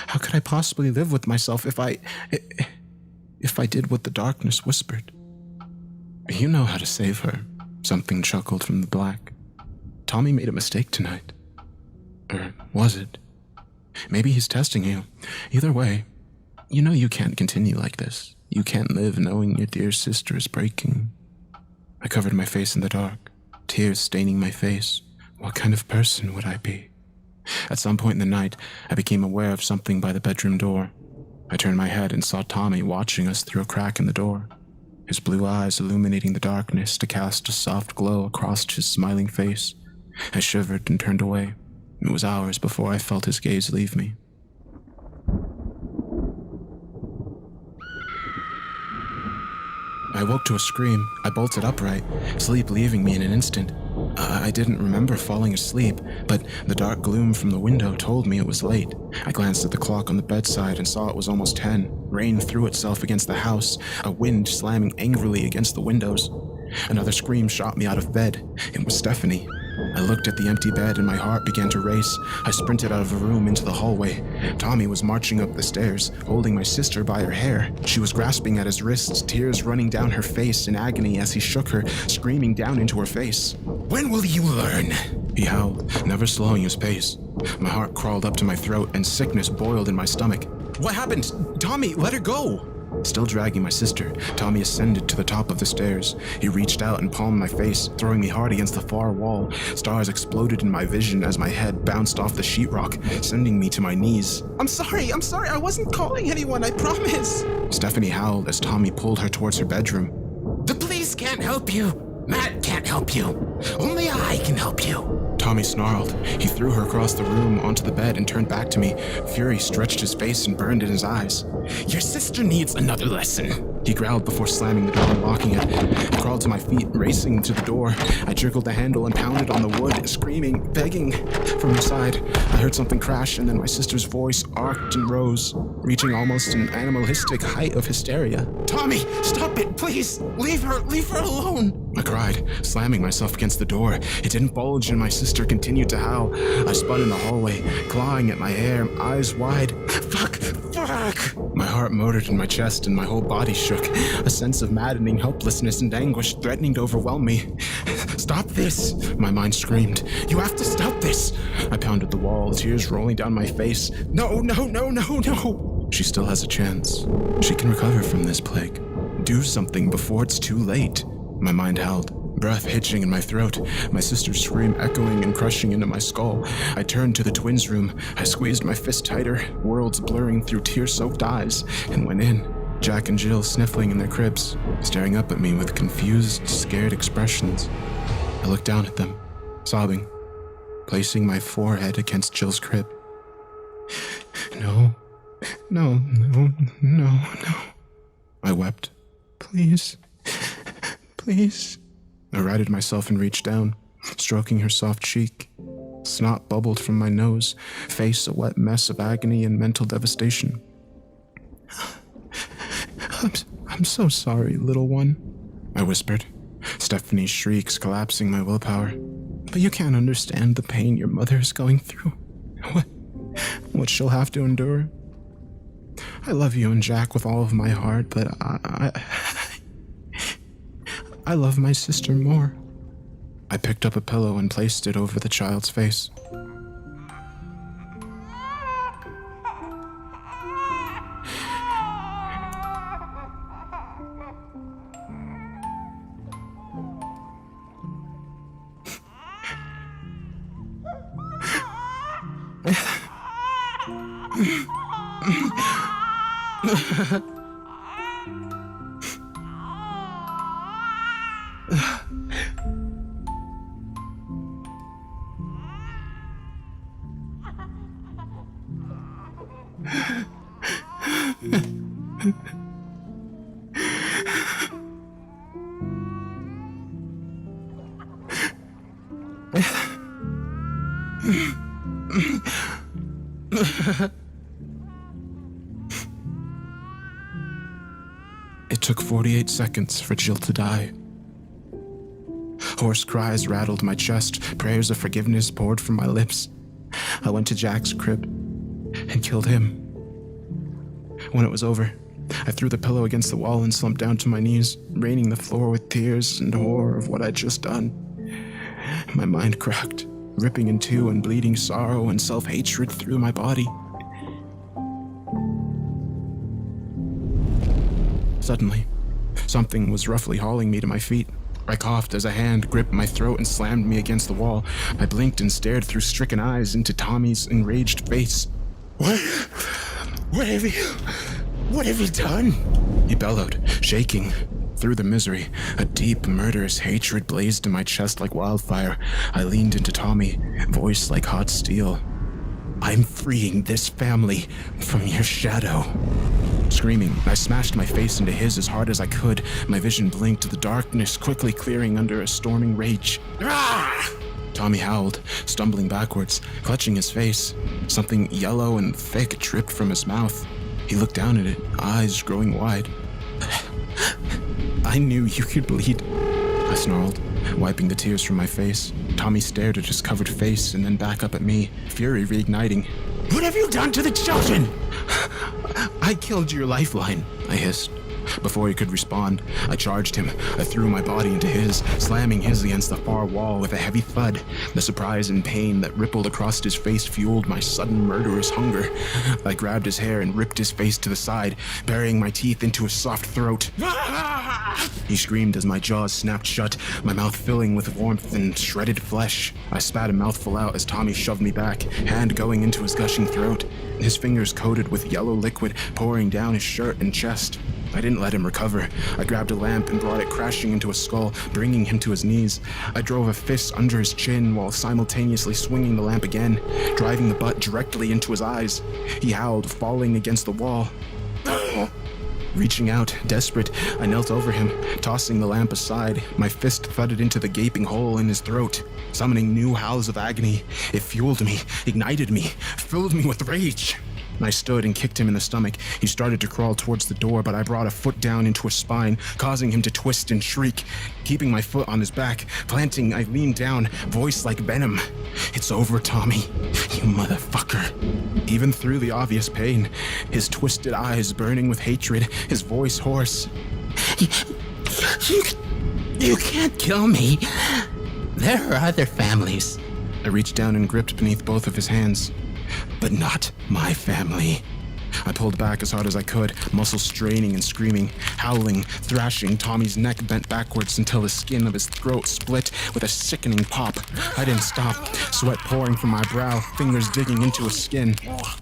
How could I possibly live with myself if I did what the darkness whispered? You know how to save her, something chuckled from the black. Tommy made a mistake tonight. Or was it? Maybe he's testing you. Either way, you know you can't continue like this. You can't live knowing your dear sister is breaking. I covered my face in the dark, tears staining my face. What kind of person would I be? At some point in the night, I became aware of something by the bedroom door. I turned my head and saw Tommy watching us through a crack in the door, his blue eyes illuminating the darkness to cast a soft glow across his smiling face. I shivered and turned away. It was hours before I felt his gaze leave me. I woke to a scream. I bolted upright, sleep leaving me in an instant. I didn't remember falling asleep, but the dark gloom from the window told me it was late. I glanced at the clock on the bedside and saw it was almost 10. Rain threw itself against the house, a wind slamming angrily against the windows. Another scream shot me out of bed. It was Stephanie. I looked at the empty bed and my heart began to race. I sprinted out of the room into the hallway. Tommy was marching up the stairs, holding my sister by her hair. She was grasping at his wrists, tears running down her face in agony as he shook her, screaming down into her face. "When will you learn?" he howled, never slowing his pace. My heart crawled up to my throat and sickness boiled in my stomach. "What happened? Tommy, let her go!" Still dragging my sister, Tommy ascended to the top of the stairs. He reached out and palmed my face, throwing me hard against the far wall. Stars exploded in my vision as my head bounced off the sheetrock, sending me to my knees. I'm sorry, I wasn't calling anyone, I promise." Stephanie howled as Tommy pulled her towards her bedroom. "The police can't help you. Matt can't help you. Only I can help you." Tommy snarled. He threw her across the room onto the bed and turned back to me. Fury stretched his face and burned in his eyes. "Your sister needs another lesson," he growled before slamming the door and locking it. I crawled to my feet, racing to the door. I jiggled the handle and pounded on the wood, screaming, begging. From inside, I heard something crash, and then my sister's voice arced and rose, reaching almost an animalistic height of hysteria. "Tommy, stop it, please! Leave her alone!" I cried, slamming myself against the door. It didn't bulge, and my sister continued to howl. I spun in the hallway, clawing at my hair, eyes wide. Fuck! My heart motored in my chest and my whole body shook, a sense of maddening helplessness and anguish threatening to overwhelm me. "Stop this!" my mind screamed. "You have to stop this!" I pounded the wall, tears rolling down my face. No! She still has a chance. She can recover from this plague. Do something before it's too late. My mind howled, breath hitching in my throat, my sister's scream echoing and crushing into my skull. I turned to the twins' room. I squeezed my fist tighter, worlds blurring through tear-soaked eyes, and went in. Jack and Jill sniffling in their cribs, staring up at me with confused, scared expressions. I looked down at them, sobbing, placing my forehead against Jill's crib. No. I wept. Please. I righted myself and reached down, stroking her soft cheek. Snot bubbled from my nose, face a wet mess of agony and mental devastation. I'm so sorry, little one, I whispered, Stephanie's shrieks collapsing my willpower. But you can't understand the pain your mother is going through. What she'll have to endure. I love you and Jack with all of my heart, but I love my sister more. I picked up a pillow and placed it over the child's face. It took 48 seconds for Jill to die. Hoarse cries rattled my chest, prayers of forgiveness poured from my lips. I went to Jack's crib and killed him. When it was over, I threw the pillow against the wall and slumped down to my knees, raining the floor with tears and horror of what I'd just done. My mind cracked, ripping in two and bleeding sorrow and self-hatred through my body. Suddenly, something was roughly hauling me to my feet. I coughed as a hand gripped my throat and slammed me against the wall. I blinked and stared through stricken eyes into Tommy's enraged face. What have you done? He bellowed, shaking. Through the misery, a deep, murderous hatred blazed in my chest like wildfire. I leaned into Tommy, voice like hot steel. I'm freeing this family from your shadow. Screaming, I smashed my face into his as hard as I could. My vision blinked, the darkness quickly clearing under a storming rage. Ah! Tommy howled, stumbling backwards, clutching his face. Something yellow and thick dripped from his mouth. He looked down at it, eyes growing wide. I knew you could bleed, I snarled, wiping the tears from my face. Tommy stared at his covered face and then back up at me, fury reigniting. What have you done to the children? I killed your lifeline, I hissed. Before he could respond, I charged him. I threw my body into his, slamming his against the far wall with a heavy thud. The surprise and pain that rippled across his face fueled my sudden murderous hunger. I grabbed his hair and ripped his face to the side, burying my teeth into his soft throat. He screamed as my jaws snapped shut, my mouth filling with warmth and shredded flesh. I spat a mouthful out as Tommy shoved me back, hand going into his gushing throat, his fingers coated with yellow liquid pouring down his shirt and chest. I didn't let him recover. I grabbed a lamp and brought it crashing into his skull, bringing him to his knees. I drove a fist under his chin while simultaneously swinging the lamp again, driving the butt directly into his eyes. He howled, falling against the wall. Reaching out, desperate, I knelt over him, tossing the lamp aside. My fist thudded into the gaping hole in his throat, summoning new howls of agony. It fueled me, ignited me, filled me with rage. I stood and kicked him in the stomach. He started to crawl towards the door, but I brought a foot down into his spine, causing him to twist and shriek. Keeping my foot on his back, planting, I leaned down, voice like venom. It's over, Tommy, you motherfucker. Even through the obvious pain, his twisted eyes burning with hatred, his voice hoarse. You can't kill me. There are other families. I reached down and gripped beneath both of his hands. But not my family. I pulled back as hard as I could, muscles straining and screaming, howling, thrashing. Tommy's neck bent backwards until the skin of his throat split with a sickening pop. I didn't stop, sweat pouring from my brow, fingers digging into his skin.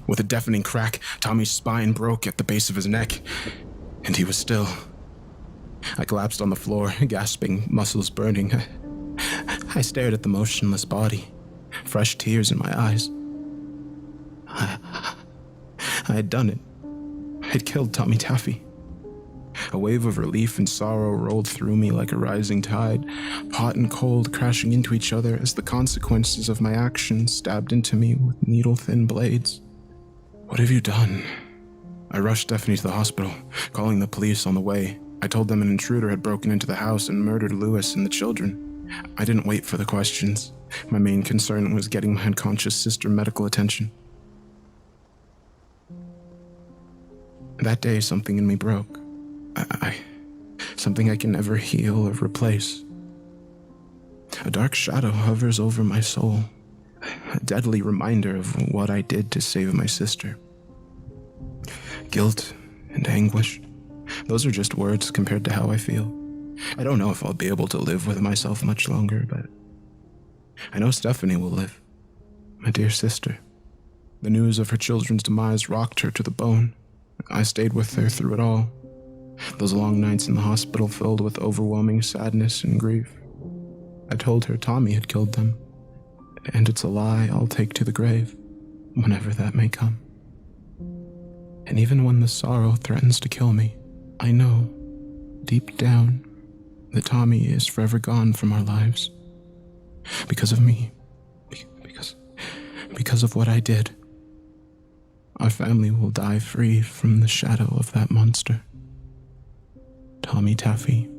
With a deafening crack, Tommy's spine broke at the base of his neck, and he was still. I collapsed on the floor, gasping, muscles burning. I stared at the motionless body, fresh tears in my eyes. I had done it. I'd killed Tommy Taffy. A wave of relief and sorrow rolled through me like a rising tide, hot and cold crashing into each other as the consequences of my actions stabbed into me with needle-thin blades. What have you done? I rushed Stephanie to the hospital, calling the police on the way. I told them an intruder had broken into the house and murdered Lewis and the children. I didn't wait for the questions. My main concern was getting my unconscious sister medical attention. That day, something in me broke. Something I can never heal or replace. A dark shadow hovers over my soul, a deadly reminder of what I did to save my sister. Guilt and anguish, those are just words compared to how I feel. I don't know if I'll be able to live with myself much longer, but I know Stephanie will live, my dear sister. The news of her children's demise rocked her to the bone. I stayed with her through it all. Those long nights in the hospital filled with overwhelming sadness and grief. I told her Tommy had killed them, and it's a lie I'll take to the grave, whenever that may come. And even when the sorrow threatens to kill me, I know, deep down, that Tommy is forever gone from our lives. Because of me. Because of what I did. Our family will die free from the shadow of that monster. Tommy Taffy.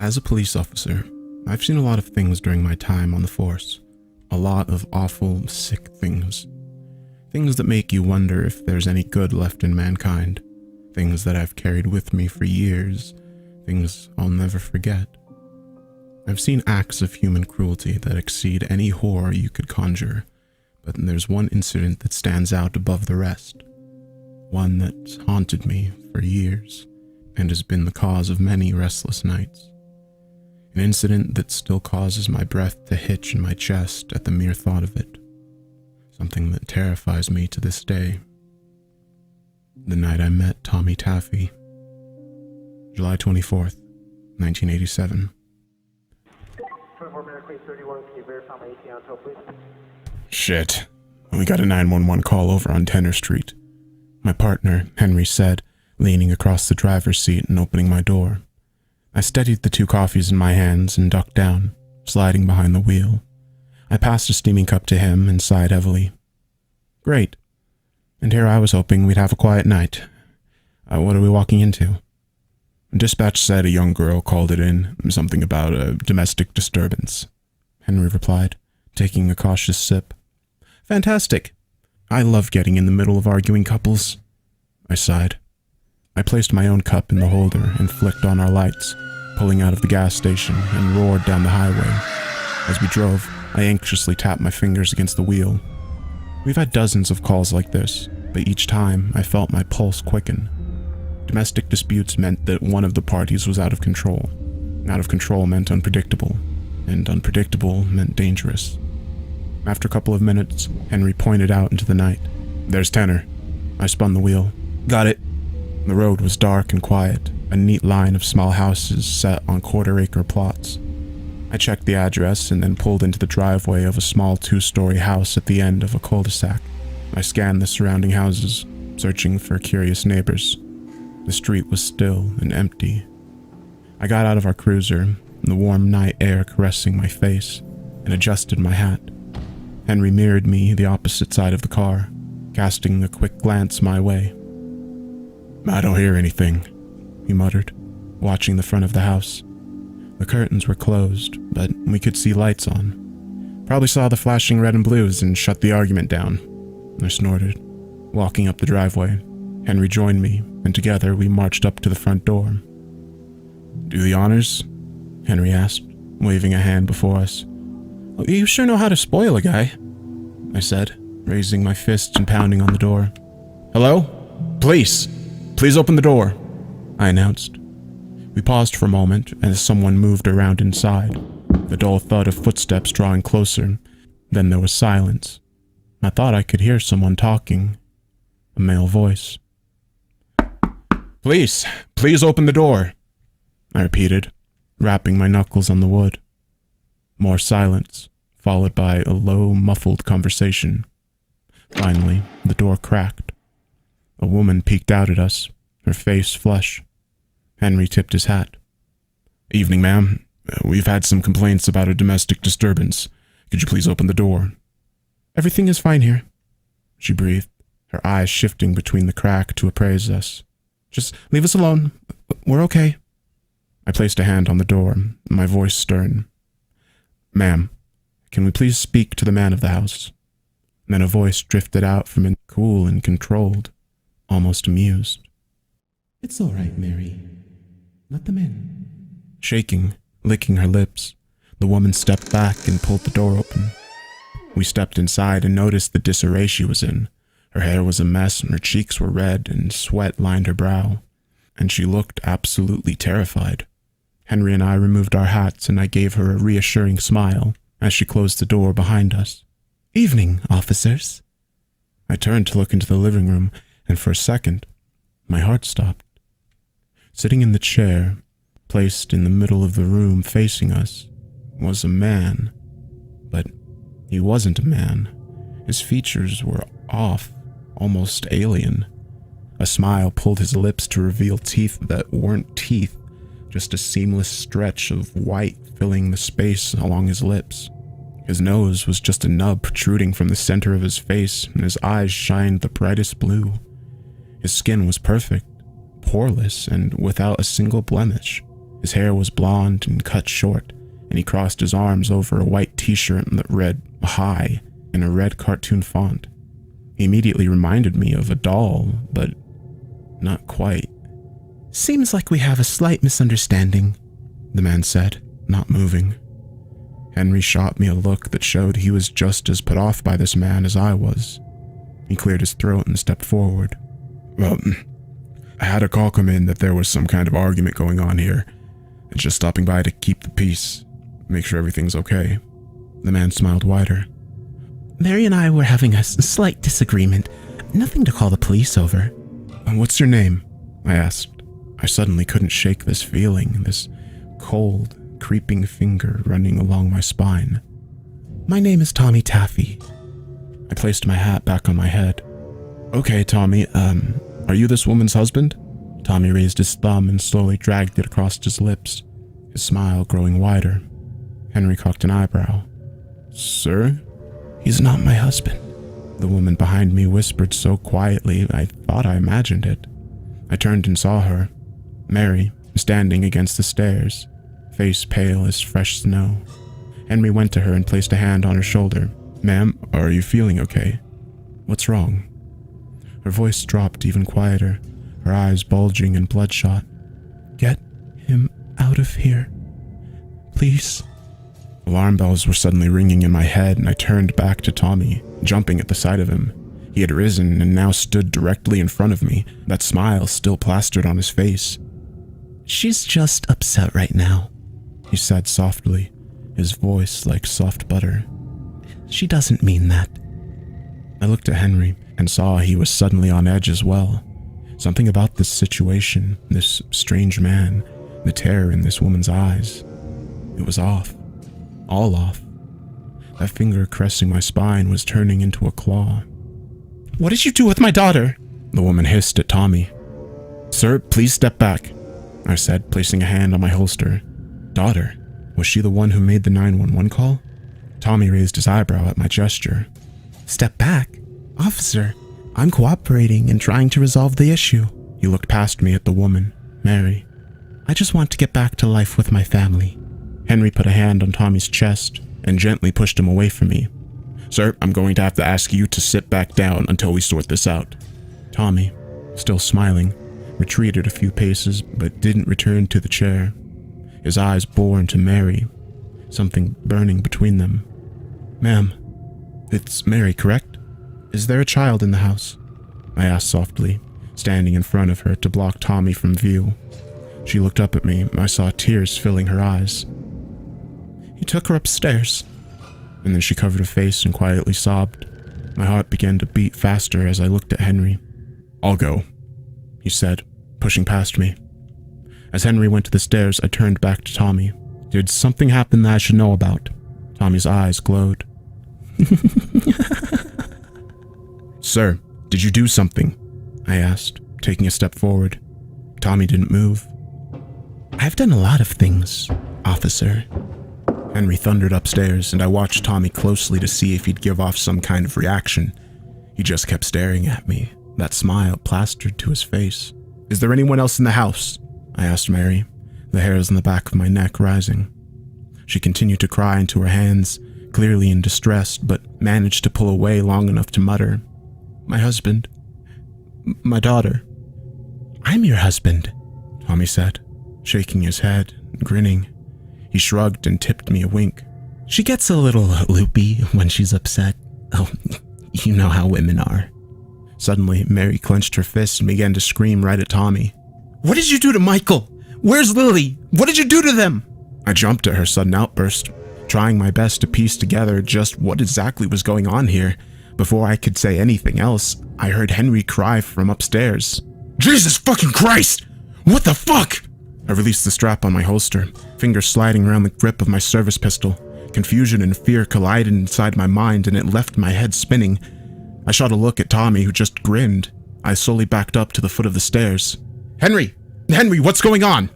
As a police officer, I've seen a lot of things during my time on the force. A lot of awful, sick things. Things that make you wonder if there's any good left in mankind. Things that I've carried with me for years. Things I'll never forget. I've seen acts of human cruelty that exceed any horror you could conjure, but there's one incident that stands out above the rest. One that's haunted me for years, and has been the cause of many restless nights. An incident that still causes my breath to hitch in my chest at the mere thought of it. Something that terrifies me to this day. The night I met Tommy Taffy. July 24th, 1987. 24 Miracle 31, can you verify my ETA on tow, please? Shit. We got a 911 call over on Tenor Street. My partner, Henry, said, leaning across the driver's seat and opening my door. I steadied the 2 coffees in my hands and ducked down, sliding behind the wheel. I passed a steaming cup to him and sighed heavily. Great. And here I was hoping we'd have a quiet night. What are we walking into? Dispatch said a young girl called it in, something about a domestic disturbance. Henry replied, taking a cautious sip. Fantastic. I love getting in the middle of arguing couples. I sighed. I placed my own cup in the holder and flicked on our lights, pulling out of the gas station and roared down the highway. As we drove, I anxiously tapped my fingers against the wheel. We've had dozens of calls like this, but each time I felt my pulse quicken. Domestic disputes meant that one of the parties was out of control. Out of control meant unpredictable, and unpredictable meant dangerous. After a couple of minutes, Henry pointed out into the night. There's Tenor. I spun the wheel. Got it. The road was dark and quiet, a neat line of small houses set on quarter-acre plots. I checked the address and then pulled into the driveway of a small 2-story house at the end of a cul-de-sac. I scanned the surrounding houses, searching for curious neighbors. The street was still and empty. I got out of our cruiser, the warm night air caressing my face, and adjusted my hat. Henry mirrored me the opposite side of the car, casting a quick glance my way. I don't hear anything, he muttered, watching the front of the house. The curtains were closed, but we could see lights on. Probably saw the flashing red and blues and shut the argument down. I snorted. Walking up the driveway, Henry joined me, and together we marched up to the front door. Do the honors? Henry asked, waving a hand before us. Oh, you sure know how to spoil a guy, I said, raising my fist and pounding on the door. Hello? Police! Please open the door, I announced. We paused for a moment as someone moved around inside, the dull thud of footsteps drawing closer. Then there was silence. I thought I could hear someone talking. A male voice. Please open the door, I repeated, rapping my knuckles on the wood. More silence, followed by a low, muffled conversation. Finally, the door cracked. A woman peeked out at us, her face flush. Henry tipped his hat. Evening, ma'am. We've had some complaints about a domestic disturbance. Could you please open the door? Everything is fine here, she breathed, her eyes shifting between the crack to appraise us. Just leave us alone. We're okay. I placed a hand on the door, my voice stern. Ma'am, can we please speak to the man of the house? Then a voice drifted out from it, cool and controlled, almost amused. It's all right, Mary. Let them in. Shaking, licking her lips, The woman stepped back and pulled the door open. We stepped inside and noticed the disarray she was in. Her hair was a mess and her cheeks were red and sweat lined her brow. And she looked absolutely terrified. Henry and I removed our hats and I gave her a reassuring smile as she closed the door behind us. "Evening, officers." I turned to look into the living room, and for a second, my heart stopped. Sitting in the chair, placed in the middle of the room facing us, was a man. But he wasn't a man. His features were off, almost alien. A smile pulled his lips to reveal teeth that weren't teeth, just a seamless stretch of white filling the space along his lips. His nose was just a nub protruding from the center of his face, and his eyes shined the brightest blue. His skin was perfect, poreless, and without a single blemish. His hair was blonde and cut short, and he crossed his arms over a white t-shirt that read "Hi" in a red cartoon font. He immediately reminded me of a doll, but not quite. "Seems like we have a slight misunderstanding," the man said, not moving. Henry shot me a look that showed he was just as put off by this man as I was. He cleared his throat and stepped forward. "Well, I had a call come in that there was some kind of argument going on here. It's just stopping by to keep the peace, make sure everything's okay." The man smiled wider. "Mary and I were having a slight disagreement. Nothing to call the police over." "What's your name?" I asked. I suddenly couldn't shake this feeling, this cold, creeping finger running along my spine. "My name is Tommy Taffy." I placed my hat back on my head. "Okay, Tommy, are you this woman's husband?" Tommy raised his thumb and slowly dragged it across his lips, his smile growing wider. Henry cocked an eyebrow. "Sir?" "He's not my husband," the woman behind me whispered so quietly I thought I imagined it. I turned and saw her, Mary, standing against the stairs, face pale as fresh snow. Henry went to her and placed a hand on her shoulder. "Ma'am, are you feeling okay? What's wrong?" Her voice dropped even quieter, her eyes bulging and bloodshot. "Get him out of here, please." Alarm bells were suddenly ringing in my head, and I turned back to Tommy, jumping at the sight of him. He had risen and now stood directly in front of me, that smile still plastered on his face. "She's just upset right now," he said softly, his voice like soft butter. "She doesn't mean that." I looked at Henry and saw he was suddenly on edge as well. Something about this situation, this strange man, the terror in this woman's eyes. It was off. All off. That finger caressing my spine was turning into a claw. "What did you do with my daughter?" the woman hissed at Tommy. "Sir, please step back," I said, placing a hand on my holster. Daughter? Was she the one who made the 911 call? Tommy raised his eyebrow at my gesture. "Step back? Officer, I'm cooperating and trying to resolve the issue." He looked past me at the woman, Mary. "I just want to get back to life with my family." Henry put a hand on Tommy's chest and gently pushed him away from me. "Sir, I'm going to have to ask you to sit back down until we sort this out." Tommy, still smiling, retreated a few paces but didn't return to the chair. His eyes bore into Mary, something burning between them. "Ma'am, it's Mary, correct? Is there a child in the house?" I asked softly, standing in front of her to block Tommy from view. She looked up at me. I saw tears filling her eyes. "He took her upstairs." And then she covered her face and quietly sobbed. My heart began to beat faster as I looked at Henry. "I'll go," he said, pushing past me. As Henry went to the stairs, I turned back to Tommy. "Did something happen that I should know about?" Tommy's eyes glowed. "Sir, did you do something?" I asked, taking a step forward. Tommy didn't move. "I've done a lot of things, officer." Henry thundered upstairs, and I watched Tommy closely to see if he'd give off some kind of reaction. He just kept staring at me, that smile plastered to his face. "Is there anyone else in the house?" I asked Mary, the hairs on the back of my neck rising. She continued to cry into her hands, clearly in distress, but managed to pull away long enough to mutter, "My husband. My daughter." "I'm your husband," Tommy said, shaking his head and grinning. He shrugged and tipped me a wink. She gets a little loopy when she's upset. Oh, you know how women are. Suddenly, Mary clenched her fist and began to scream right at Tommy. What did you do to Michael? Where's Lily? What did you do to them? I jumped at her sudden outburst, trying my best to piece together just what exactly was going on here. Before I could say anything else, I heard Henry cry from upstairs. Jesus fucking Christ! What the fuck? I released the strap on my holster, fingers sliding around the grip of my service pistol. Confusion and fear collided inside my mind and it left my head spinning. I shot a look at Tommy, who just grinned. I slowly backed up to the foot of the stairs. Henry! Henry, what's going on?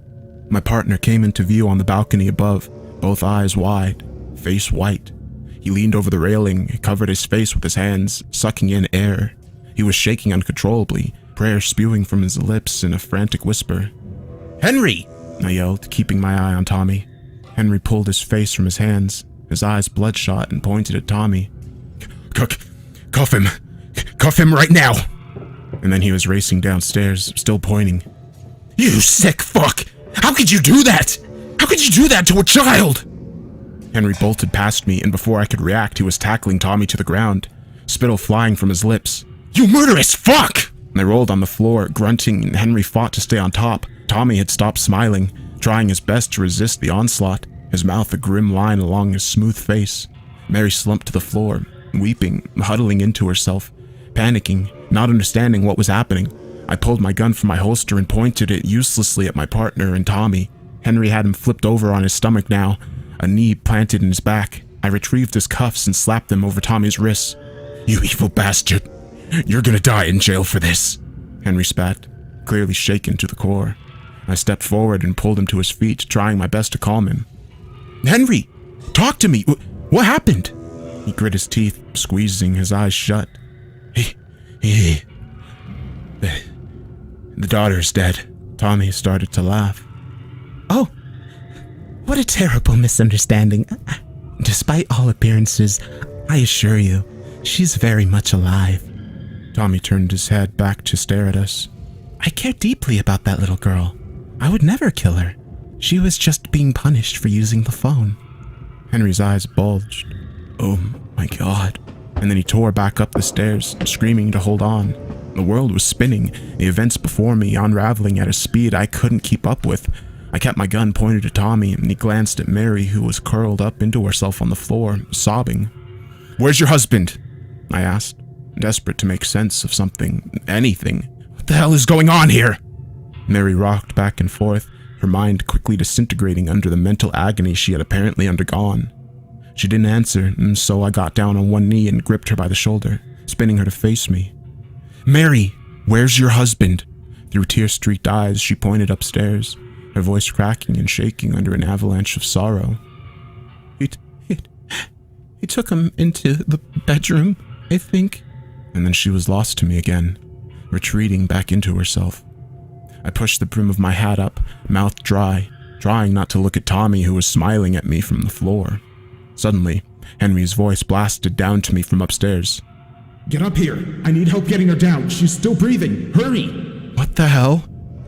My partner came into view on the balcony above, both eyes wide, face white. He leaned over the railing, covered his face with his hands, sucking in air. He was shaking uncontrollably, prayer spewing from his lips in a frantic whisper. Henry! I yelled, keeping my eye on Tommy. Henry pulled his face from his hands, his eyes bloodshot, and pointed at Tommy. Cuff him! Cuff him right now! And then he was racing downstairs, still pointing. You sick fuck! How could you do that? How could you do that to a child? Henry bolted past me, and before I could react, he was tackling Tommy to the ground, spittle flying from his lips. You murderous fuck! And I rolled on the floor, grunting, and Henry fought to stay on top. Tommy had stopped smiling, trying his best to resist the onslaught, his mouth a grim line along his smooth face. Mary slumped to the floor, weeping, huddling into herself, panicking, not understanding what was happening. I pulled my gun from my holster and pointed it uselessly at my partner and Tommy. Henry had him flipped over on his stomach now, a knee planted in his back. I retrieved his cuffs and slapped them over Tommy's wrists. You evil bastard! You're gonna die in jail for this! Henry spat, clearly shaken to the core. I stepped forward and pulled him to his feet, trying my best to calm him. Henry! Talk to me! What happened? He grit his teeth, squeezing his eyes shut. The daughter's dead. Tommy started to laugh. Oh, what a terrible misunderstanding. Despite all appearances, I assure you, she's very much alive. Tommy turned his head back to stare at us. I care deeply about that little girl. I would never kill her. She was just being punished for using the phone. Henry's eyes bulged. Oh my God. And then he tore back up the stairs, screaming to hold on. The world was spinning, the events before me unraveling at a speed I couldn't keep up with. I kept my gun pointed at Tommy, and he glanced at Mary, who was curled up into herself on the floor, sobbing. Where's your husband? I asked, desperate to make sense of something, anything. What the hell is going on here? Mary rocked back and forth, her mind quickly disintegrating under the mental agony she had apparently undergone. She didn't answer, and so I got down on one knee and gripped her by the shoulder, spinning her to face me. Mary, where's your husband? Through tear-streaked eyes, she pointed upstairs, her voice cracking and shaking under an avalanche of sorrow. He took him into the bedroom, I think. And then she was lost to me again, retreating back into herself. I pushed the brim of my hat up, mouth dry, trying not to look at Tommy, who was smiling at me from the floor. Suddenly, Henry's voice blasted down to me from upstairs. Get up here! I need help getting her down! She's still breathing! Hurry! What the hell?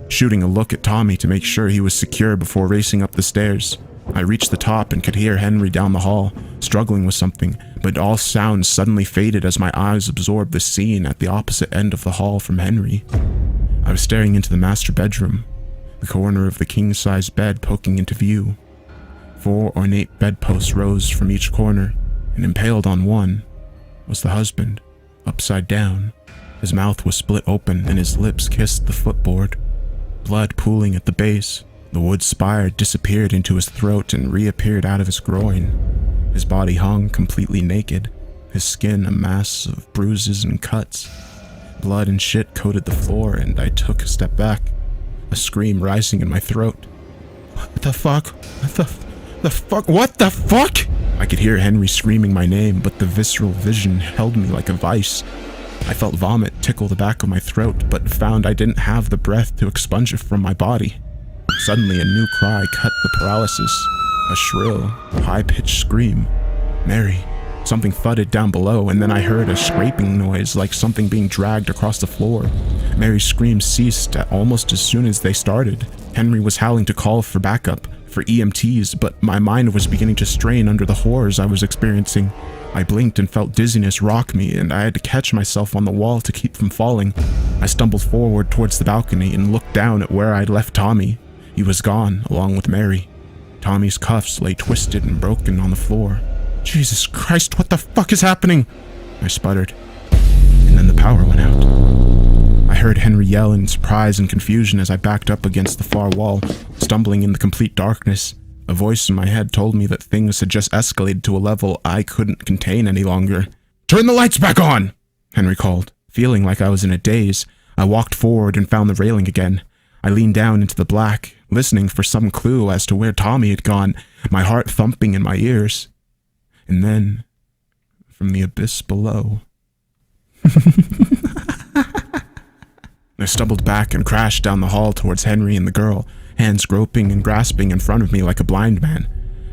Shooting a look at Tommy to make sure he was secure before racing up the stairs. I reached the top and could hear Henry down the hall, struggling with something, but all sounds suddenly faded as my eyes absorbed the scene at the opposite end of the hall from Henry. I was staring into the master bedroom, the corner of the king-size bed poking into view. 4 ornate bedposts rose from each corner, and impaled on one was the husband, upside down. His mouth was split open and his lips kissed the footboard. Blood pooling at the base, the wood spire disappeared into his throat and reappeared out of his groin. His body hung completely naked, his skin a mass of bruises and cuts. Blood and shit coated the floor, and I took a step back, a scream rising in my throat. What the fuck? What the fuck? What the fuck? I could hear Henry screaming my name, but the visceral vision held me like a vice. I felt vomit tickle the back of my throat, but found I didn't have the breath to expunge it from my body. Suddenly, a new cry cut the paralysis. A shrill, high-pitched scream. Mary. Something thudded down below, and then I heard a scraping noise like something being dragged across the floor. Mary's screams ceased almost as soon as they started. Henry was howling to call for backup, for EMTs, but my mind was beginning to strain under the horrors I was experiencing. I blinked and felt dizziness rock me, and I had to catch myself on the wall to keep from falling. I stumbled forward towards the balcony and looked down at where I'd left Tommy. He was gone, along with Mary. Tommy's cuffs lay twisted and broken on the floor. Jesus Christ, what the fuck is happening? I sputtered, and then the power went out. I heard Henry yell in surprise and confusion as I backed up against the far wall, stumbling in the complete darkness. A voice in my head told me that things had just escalated to a level I couldn't contain any longer. "Turn the lights back on!" Henry called. Feeling like I was in a daze, I walked forward and found the railing again. I leaned down into the black, listening for some clue as to where Tommy had gone, my heart thumping in my ears. And then, from the abyss below, I stumbled back and crashed down the hall towards Henry and the girl, hands groping and grasping in front of me like a blind man.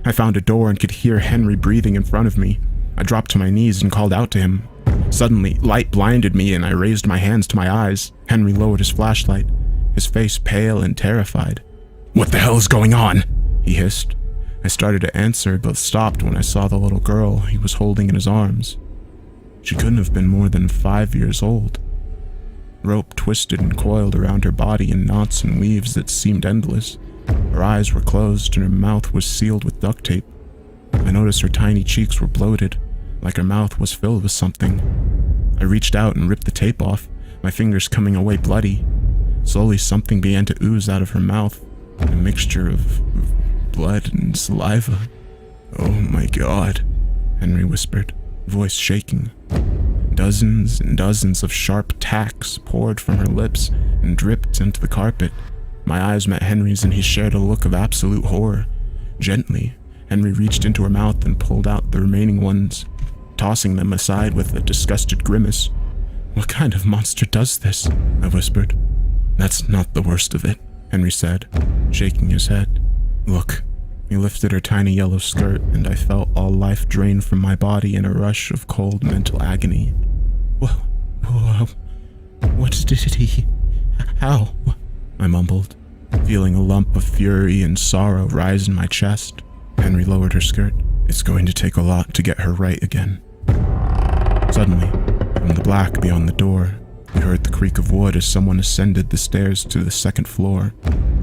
I found a door and could hear Henry breathing in front of me. I dropped to my knees and called out to him. Suddenly, light blinded me and I raised my hands to my eyes. Henry lowered his flashlight, his face pale and terrified. "What the hell is going on?" he hissed. I started to answer but stopped when I saw the little girl he was holding in his arms. She couldn't have been more than 5 years old. Rope twisted and coiled around her body in knots and weaves that seemed endless. Her eyes were closed and her mouth was sealed with duct tape. I noticed her tiny cheeks were bloated, like her mouth was filled with something. I reached out and ripped the tape off, my fingers coming away bloody. Slowly something began to ooze out of her mouth, a mixture of blood and saliva. "Oh my God," Henry whispered, voice shaking. Dozens and dozens of sharp tacks poured from her lips and dripped into the carpet. My eyes met Henry's and he shared a look of absolute horror. Gently, Henry reached into her mouth and pulled out the remaining ones, tossing them aside with a disgusted grimace. "What kind of monster does this?" I whispered. "That's not the worst of it," Henry said, shaking his head. "Look." He lifted her tiny yellow skirt, and I felt all life drain from my body in a rush of cold mental agony. Whoa, what did he... How? I mumbled, feeling a lump of fury and sorrow rise in my chest. Henry lowered her skirt. "It's going to take a lot to get her right again." Suddenly, from the black beyond the door, we heard the creak of wood as someone ascended the stairs to the second floor.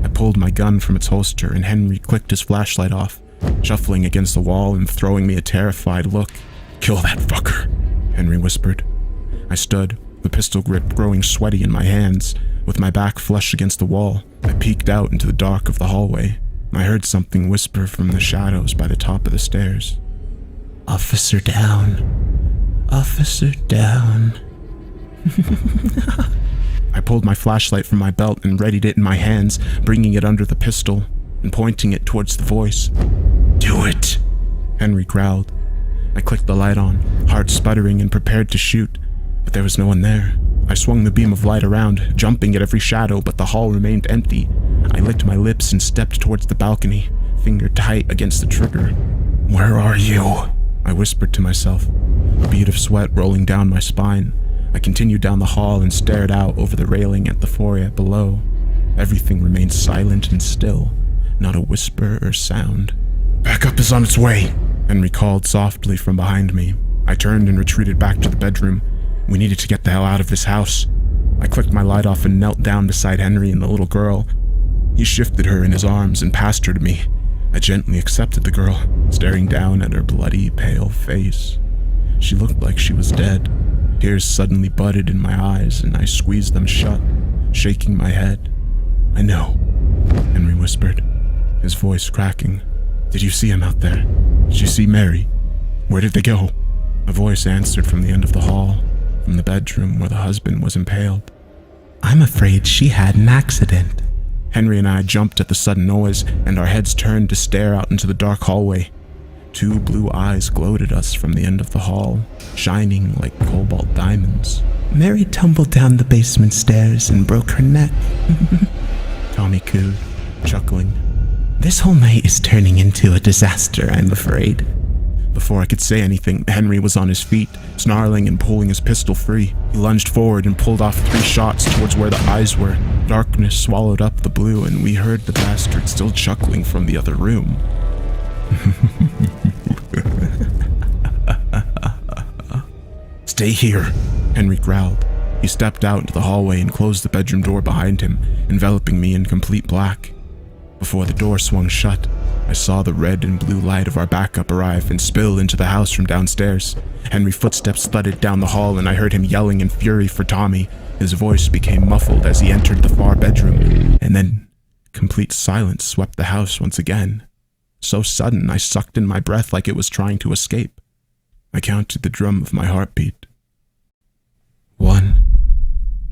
I pulled my gun from its holster and Henry clicked his flashlight off, shuffling against the wall and throwing me a terrified look. "Kill that fucker," Henry whispered. I stood, the pistol grip growing sweaty in my hands, with my back flush against the wall. I peeked out into the dark of the hallway. I heard something whisper from the shadows by the top of the stairs. "Officer down. Officer down." I pulled my flashlight from my belt and readied it in my hands, bringing it under the pistol and pointing it towards the voice. "Do it," Henry growled. I clicked the light on, heart sputtering and prepared to shoot, but there was no one there. I swung the beam of light around, jumping at every shadow, but the hall remained empty. I licked my lips and stepped towards the balcony, finger tight against the trigger. "Where are you?" I whispered to myself, a bead of sweat rolling down my spine. I continued down the hall and stared out over the railing at the foyer below. Everything remained silent and still, not a whisper or sound. "Backup is on its way," Henry called softly from behind me. I turned and retreated back to the bedroom. We needed to get the hell out of this house. I clicked my light off and knelt down beside Henry and the little girl. He shifted her in his arms and passed her to me. I gently accepted the girl, staring down at her bloody, pale face. She looked like she was dead. Tears suddenly budded in my eyes, and I squeezed them shut, shaking my head. "I know," Henry whispered, his voice cracking. "Did you see him out there? Did you see Mary? Where did they go?" A voice answered from the end of the hall, from the bedroom where the husband was impaled. "I'm afraid she had an accident." Henry and I jumped at the sudden noise, and our heads turned to stare out into the dark hallway. 2 blue eyes glowed at us from the end of the hall, shining like cobalt diamonds. "Mary tumbled down the basement stairs and broke her neck." Tommy cooed, chuckling. "This whole night is turning into a disaster, I'm afraid." Before I could say anything, Henry was on his feet, snarling and pulling his pistol free. He lunged forward and pulled off 3 shots towards where the eyes were. Darkness swallowed up the blue, and we heard the bastard still chuckling from the other room. "Stay here," Henry growled. He stepped out into the hallway and closed the bedroom door behind him, enveloping me in complete black. Before the door swung shut, I saw the red and blue light of our backup arrive and spill into the house from downstairs. Henry's footsteps thudded down the hall, and I heard him yelling in fury for Tommy. His voice became muffled as he entered the far bedroom, and then complete silence swept the house once again. So sudden, I sucked in my breath like it was trying to escape. I counted the drum of my heartbeat. 1,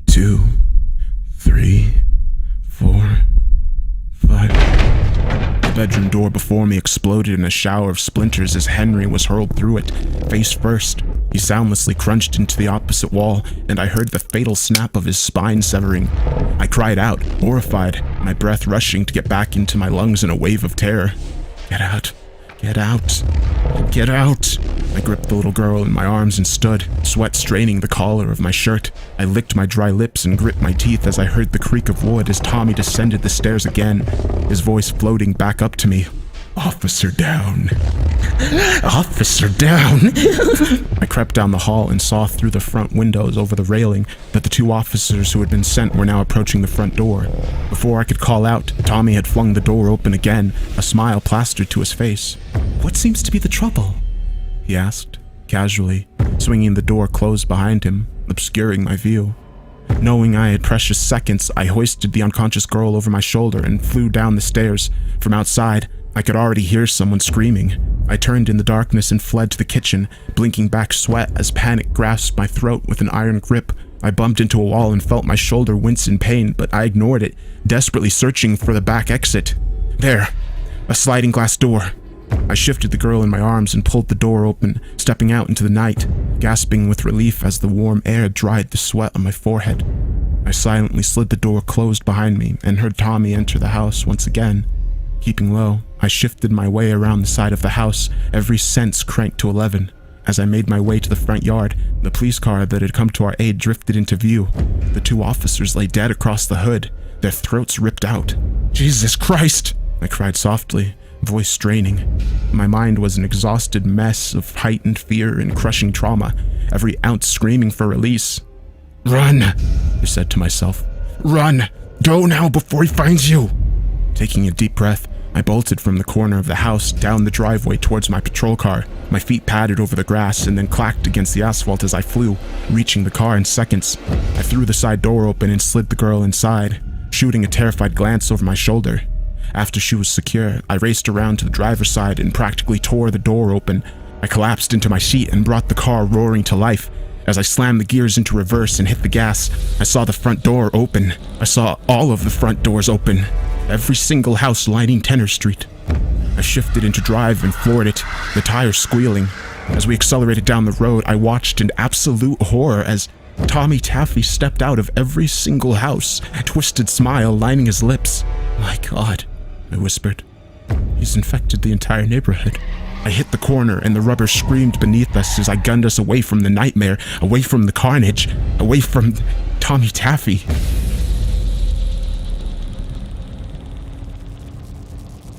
2, 3, 4, 5... The bedroom door before me exploded in a shower of splinters as Henry was hurled through it, face first. He soundlessly crunched into the opposite wall, and I heard the fatal snap of his spine severing. I cried out, horrified, my breath rushing to get back into my lungs in a wave of terror. "Get out! Get out! Get out!" I gripped the little girl in my arms and stood, sweat straining the collar of my shirt. I licked my dry lips and grit my teeth as I heard the creak of wood as Tommy descended the stairs again, his voice floating back up to me. "Officer down! Officer down!" I crept down the hall and saw through the front windows over the railing that the 2 officers who had been sent were now approaching the front door. Before I could call out, Tommy had flung the door open again, a smile plastered to his face. "What seems to be the trouble?" he asked, casually, swinging the door closed behind him, obscuring my view. Knowing I had precious seconds, I hoisted the unconscious girl over my shoulder and flew down the stairs. From outside, I could already hear someone screaming. I turned in the darkness and fled to the kitchen, blinking back sweat as panic grasped my throat with an iron grip. I bumped into a wall and felt my shoulder wince in pain, but I ignored it, desperately searching for the back exit. There, a sliding glass door. I shifted the girl in my arms and pulled the door open, stepping out into the night, gasping with relief as the warm air dried the sweat on my forehead. I silently slid the door closed behind me and heard Tommy enter the house once again. Keeping low, I shifted my way around the side of the house, every sense cranked to 11. As I made my way to the front yard, the police car that had come to our aid drifted into view. The 2 officers lay dead across the hood, their throats ripped out. "Jesus Christ!" I cried softly, voice straining. My mind was an exhausted mess of heightened fear and crushing trauma, every ounce screaming for release. "Run!" I said to myself. "Run! Go now before he finds you!" Taking a deep breath, I bolted from the corner of the house down the driveway towards my patrol car. My feet padded over the grass and then clacked against the asphalt as I flew, reaching the car in seconds. I threw the side door open and slid the girl inside, shooting a terrified glance over my shoulder. After she was secure, I raced around to the driver's side and practically tore the door open. I collapsed into my seat and brought the car roaring to life. As I slammed the gears into reverse and hit the gas, I saw the front door open. I saw all of the front doors open. Every single house lining Tenor Street. I shifted into drive and floored it, the tires squealing. As we accelerated down the road, I watched in absolute horror as Tommy Taffy stepped out of every single house, a twisted smile lining his lips. "My God," I whispered. "He's infected the entire neighborhood." I hit the corner and the rubber screamed beneath us as I gunned us away from the nightmare, away from the carnage, away from Tommy Taffy.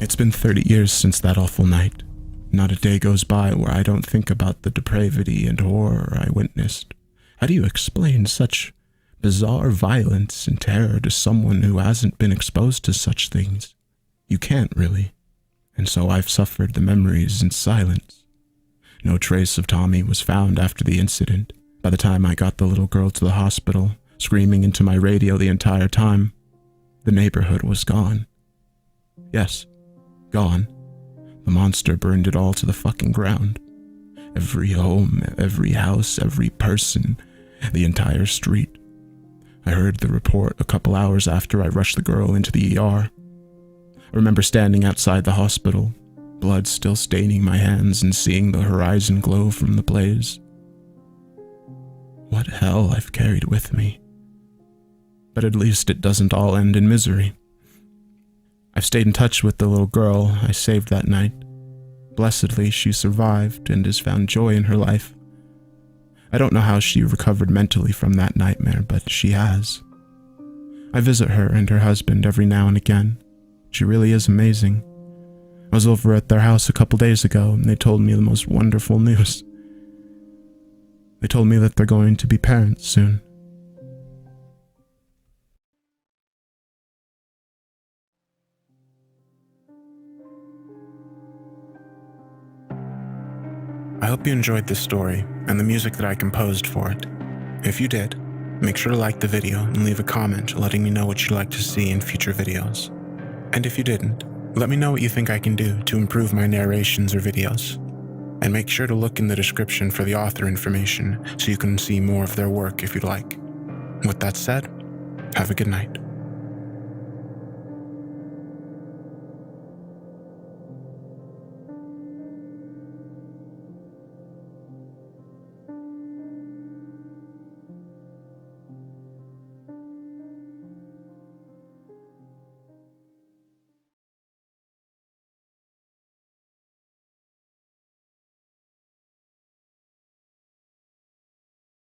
It's been 30 years since that awful night. Not a day goes by where I don't think about the depravity and horror I witnessed. How do you explain such bizarre violence and terror to someone who hasn't been exposed to such things? You can't really. And so I've suffered the memories in silence. No trace of Tommy was found after the incident. By the time I got the little girl to the hospital, screaming into my radio the entire time, the neighborhood was gone. Yes, gone. The monster burned it all to the fucking ground. Every home, every house, every person, the entire street. I heard the report a couple hours after I rushed the girl into the ER. I remember standing outside the hospital, blood still staining my hands and seeing the horizon glow from the blaze. What hell I've carried with me. But at least it doesn't all end in misery. I've stayed in touch with the little girl I saved that night. Blessedly, she survived and has found joy in her life. I don't know how she recovered mentally from that nightmare, but she has. I visit her and her husband every now and again. She really is amazing. I was over at their house a couple days ago, and they told me the most wonderful news. They told me that they're going to be parents soon. I hope you enjoyed this story and the music that I composed for it. If you did, make sure to like the video and leave a comment letting me know what you'd like to see in future videos. And if you didn't, let me know what you think I can do to improve my narrations or videos. And make sure to look in the description for the author information so you can see more of their work if you'd like. With that said, have a good night.